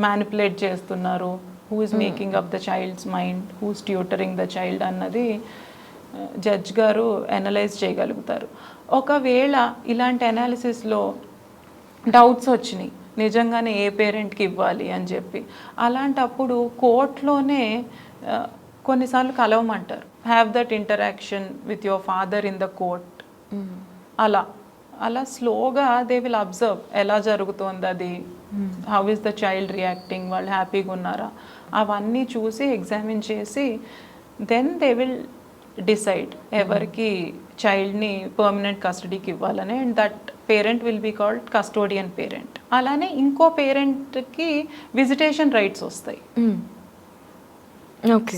Speaker 2: మ్యానిపులేట్ చేస్తున్నారు, who is making up the child's mind, who is tutoring the child అన్నది జడ్జ్ గారు అనలైజ్ చేయగలుగుతారు. ఒకవేళ ఇలాంటి అనాలిసిస్లో డౌట్స్ వచ్చినాయి నిజంగానే ఏ పేరెంట్కి ఇవ్వాలి అని చెప్పి, అలాంటప్పుడు కోర్టులోనే కొన్నిసార్లు కలవమంటారు, have that interaction with your father in the court. అలా స్లోగా దే విల్ అబ్జర్వ్ ఎలా జరుగుతోంది అది, how is the child reacting, వాళ్ళు హ్యాపీగా ఉన్నారా, అవన్నీ చూసి ఎగ్జామిన్ చేసి దెన్ దే విల్ డిసైడ్ ఎవరికి చైల్డ్ని పర్మనెంట్ కస్టడీకి ఇవ్వాలని. And that parent will be called custodian parent. అలానే ఇంకో పేరెంట్కి విజిటేషన్ రైట్స్ వస్తాయి.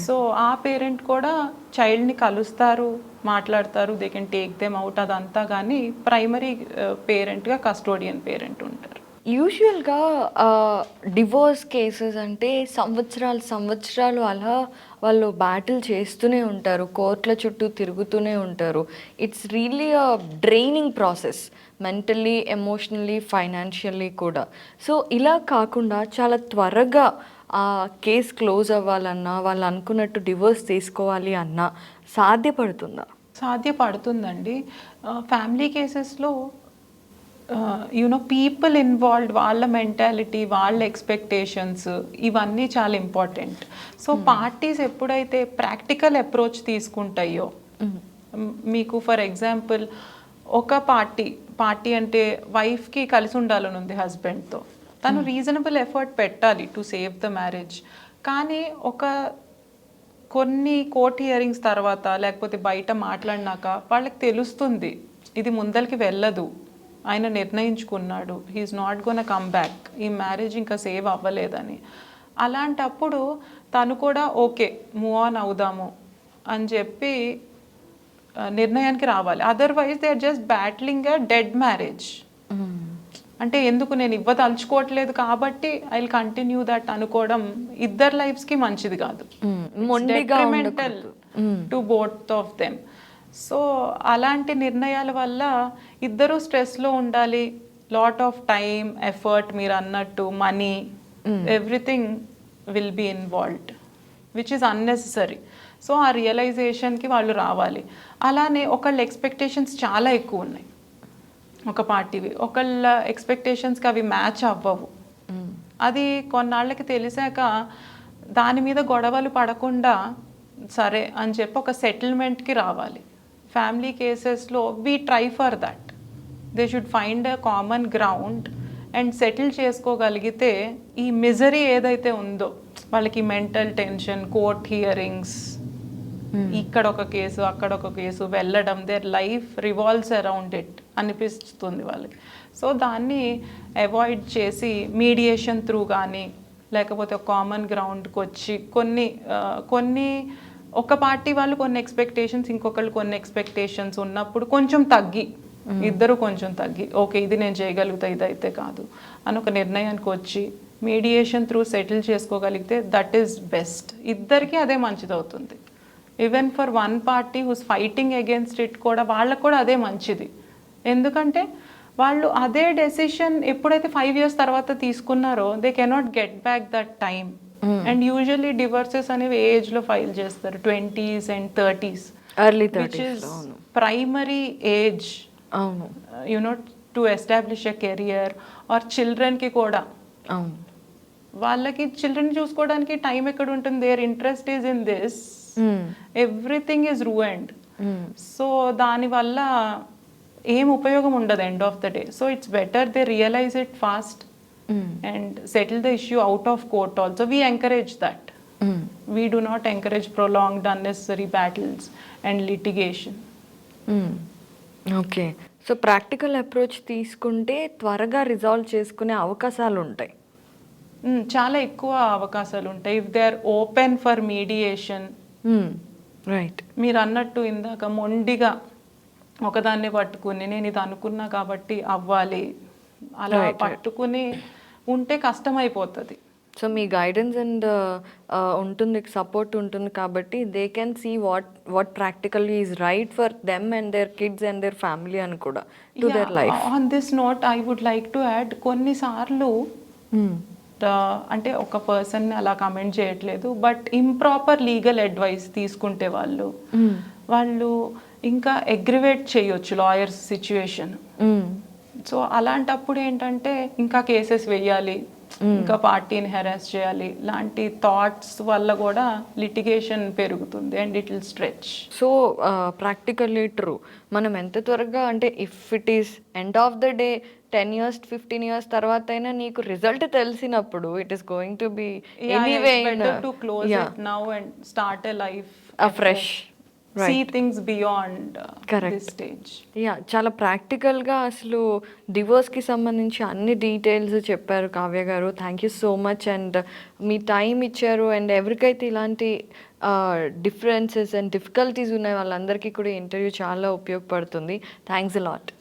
Speaker 2: సో ఆ పేరెంట్ కూడా చైల్డ్ని కలుస్తారు, మాట్లాడతారు, they can take them out, అదంతా. కానీ ప్రైమరీ పేరెంట్గా కస్టోడియన్ పేరెంట్ ఉంటారు.
Speaker 1: యూజువల్గా డివోర్స్ కేసెస్ అంటే సంవత్సరాలు అలా వాళ్ళు బ్యాటిల్ చేస్తూనే ఉంటారు, కోర్టుల చుట్టూ తిరుగుతూనే ఉంటారు. It's really a draining process, mentally, emotionally, financially కూడా. సో ఇలా కాకుండా చాలా త్వరగా ఆ కేసు క్లోజ్ అవ్వాలన్నా, వాళ్ళు అనుకున్నట్టు డివోర్స్ తీసుకోవాలి అన్నా సాధ్యపడుతుందా?
Speaker 2: సాధ్యపడుతుందండి. ఫ్యామిలీ కేసెస్లో పీపుల్ ఇన్వాల్వ్డ్, వాళ్ళ మెంటాలిటీ, వాళ్ళ ఎక్స్పెక్టేషన్స్, ఇవన్నీ చాలా ఇంపార్టెంట్. సో పార్టీస్ ఎప్పుడైతే ప్రాక్టికల్ అప్రోచ్ తీసుకుంటాయో, మీకు ఫర్ ఎగ్జాంపుల్ ఒక పార్టీ అంటే వైఫ్కి కలిసి ఉండాలని ఉంది హస్బెండ్తో, తను రీజనబుల్ ఎఫర్ట్ పెట్టాలి టు సేవ్ ద మ్యారేజ్. కానీ కొన్ని కోర్ట్ హియరింగ్స్ తర్వాత లేకపోతే బయట మాట్లాడినాక వాళ్ళకి తెలుస్తుంది ఇది ముందరికి వెళ్ళదు, ఆయన నిర్ణయించుకున్నాడు, he's not gonna come back, ఈ మ్యారేజ్ ఇంకా సేవ్ అవ్వలేదని. అలాంటప్పుడు తను కూడా ఓకే మూవ్ ఆన్ అవుదాము అని చెప్పి నిర్ణయానికి రావాలి. Otherwise they are just battling a dead marriage. అంటే ఎందుకు నేను ఇవ్వదలుచుకోవట్లేదు కాబట్టి ఐ విల్ కంటిన్యూ దట్ అనుకోవడం ఇద్దరు లైఫ్స్కి మంచిది కాదు, detrimental to both of them. So అలాంటి నిర్ణయాల వల్ల ఇద్దరు స్ట్రెస్లో ఉండాలి, లాట్ ఆఫ్ టైమ్, ఎఫర్ట్, మీరు అన్నట్టు money, everything will be involved which is unnecessary. So ఆ రియలైజేషన్కి వాళ్ళు రావాలి. అలానే ఒకళ్ళ ఎక్స్పెక్టేషన్స్ చాలా ఎక్కువ ఉన్నాయి, ఒక పార్టీవి, ఒకళ్ళ ఎక్స్పెక్టేషన్స్కి అవి మ్యాచ్ అవ్వవు. అది కొన్నాళ్ళకి తెలిసాక దాని మీద గొడవలు పడకుండా సరే అని చెప్పి ఒక సెటిల్మెంట్కి రావాలి. ఫ్యామిలీ కేసెస్లో we try for that, they should find a common ground and settle చేసుకోగలిగితే ఈ మిజరీ ఏదైతే ఉందో వాళ్ళకి, మెంటల్ టెన్షన్, కోర్ట్ హియరింగ్స్, ఇక్కడ ఒక కేసు అక్కడ ఒక కేసు వెళ్ళడం, their life revolves around it అనిపిస్తుంది వాళ్ళకి. సో దాన్ని అవాయిడ్ చేసి మీడియేషన్ త్రూ కానీ లేకపోతే ఒక కామన్ గ్రౌండ్కి వచ్చి కొన్ని ఒక పార్టీ వాళ్ళు కొన్ని ఎక్స్పెక్టేషన్స్, ఇంకొకళ్ళు కొన్ని ఎక్స్పెక్టేషన్స్ ఉన్నప్పుడు కొంచెం తగ్గి, ఇద్దరు కొంచెం తగ్గి, ఓకే ఇది నేను చేయగలుగుతా, ఇదైతే కాదు అని ఒక నిర్ణయానికి వచ్చి మీడియేషన్ త్రూ సెటిల్ చేసుకోగలిగితే దట్ ఈస్ బెస్ట్. ఇద్దరికి అదే మంచిది అవుతుంది. Even for one party who's fighting against it కూడా వాళ్ళకు కూడా అదే మంచిది. ఎందుకంటే వాళ్ళు అదే డెసిషన్ ఎప్పుడైతే 5 years తర్వాత తీసుకున్నారో they cannot get back that time. And usually divorces అనేవి ఏజ్లో ఫైల్ చేస్తారు, 20s and 30s,
Speaker 1: early
Speaker 2: which is primary age
Speaker 1: అవును
Speaker 2: you know to establish a career. Or చిల్డ్రన్కి కూడా
Speaker 1: అవును
Speaker 2: వాళ్ళకి చిల్డ్రన్ చూసుకోవడానికి టైం ఎక్కడ ఉంటుంది, their interest is in this, everything is ruined. So దానివల్ల ఏం ఉపయోగం ఉండదు end of the day. So it's better they realise it fast and settle the issue out of court also. We encourage that. We do not encourage prolonged unnecessary battles and litigation.
Speaker 1: Okay. So practical approach తీసుకుంటే త్వరగా రిజాల్వ్ చేసుకునే అవకాశాలు ఉంటాయి.
Speaker 2: చాలా ఎక్కువ అవకాశాలు ఉంటాయి if they are open for mediation.
Speaker 1: Right.
Speaker 2: మీరు అన్నట్టు ఇందాక మొండిగా ఒకదాన్ని పట్టుకుని నేను ఇది అనుకున్నా కాబట్టి అవ్వాలి అలా పట్టుకుని ఉంటే కష్టమైపోతుంది.
Speaker 1: సో మీ గైడెన్స్ అండ్ ఉంటుంది, సపోర్ట్ ఉంటుంది కాబట్టి they can see what practically is right for them and their kids and their family అని కూడా to their life.
Speaker 2: On this note I would like to add, కొన్నిసార్లు అంటే ఒక పర్సన్ని అలా కమెంట్ చేయట్లేదు, బట్ ఇంప్రాపర్ లీగల్ అడ్వైస్ తీసుకుంటే వాళ్ళు ఇంకా అగ్రివేట్ చేయొచ్చు లాయర్స్ సిచ్యువేషన్. సో అలాంటప్పుడు ఏంటంటే ఇంకా కేసెస్ వేయాలి, ఇంకా పార్టీని హెరాస్ చేయాలి లాంటి థాట్స్ వల్ల కూడా లిటిగేషన్ పెరుగుతుంది and it will stretch.
Speaker 1: So practically true. మనం ఎంత త్వరగా అంటే if it is end of the day 10 years 15 years తర్వాత అయినా నీకు రిజల్ట్ తెలిసినప్పుడు it is going to be anyway
Speaker 2: to close it now and start a life
Speaker 1: fresh.
Speaker 2: See things beyond this stage.
Speaker 1: చాలా ప్రాక్టికల్గా అసలు డివోర్స్కి సంబంధించి అన్ని డీటెయిల్స్ చెప్పారు కావ్య గారు. Thank you so much. And me time ఇచ్చారు. అండ్ ఎవరికైతే ఇలాంటి డిఫరెన్సెస్ అండ్ డిఫికల్టీస్ ఉన్నాయి వాళ్ళందరికీ కూడా ఇంటర్వ్యూ చాలా ఉపయోగపడుతుంది. Thanks a lot.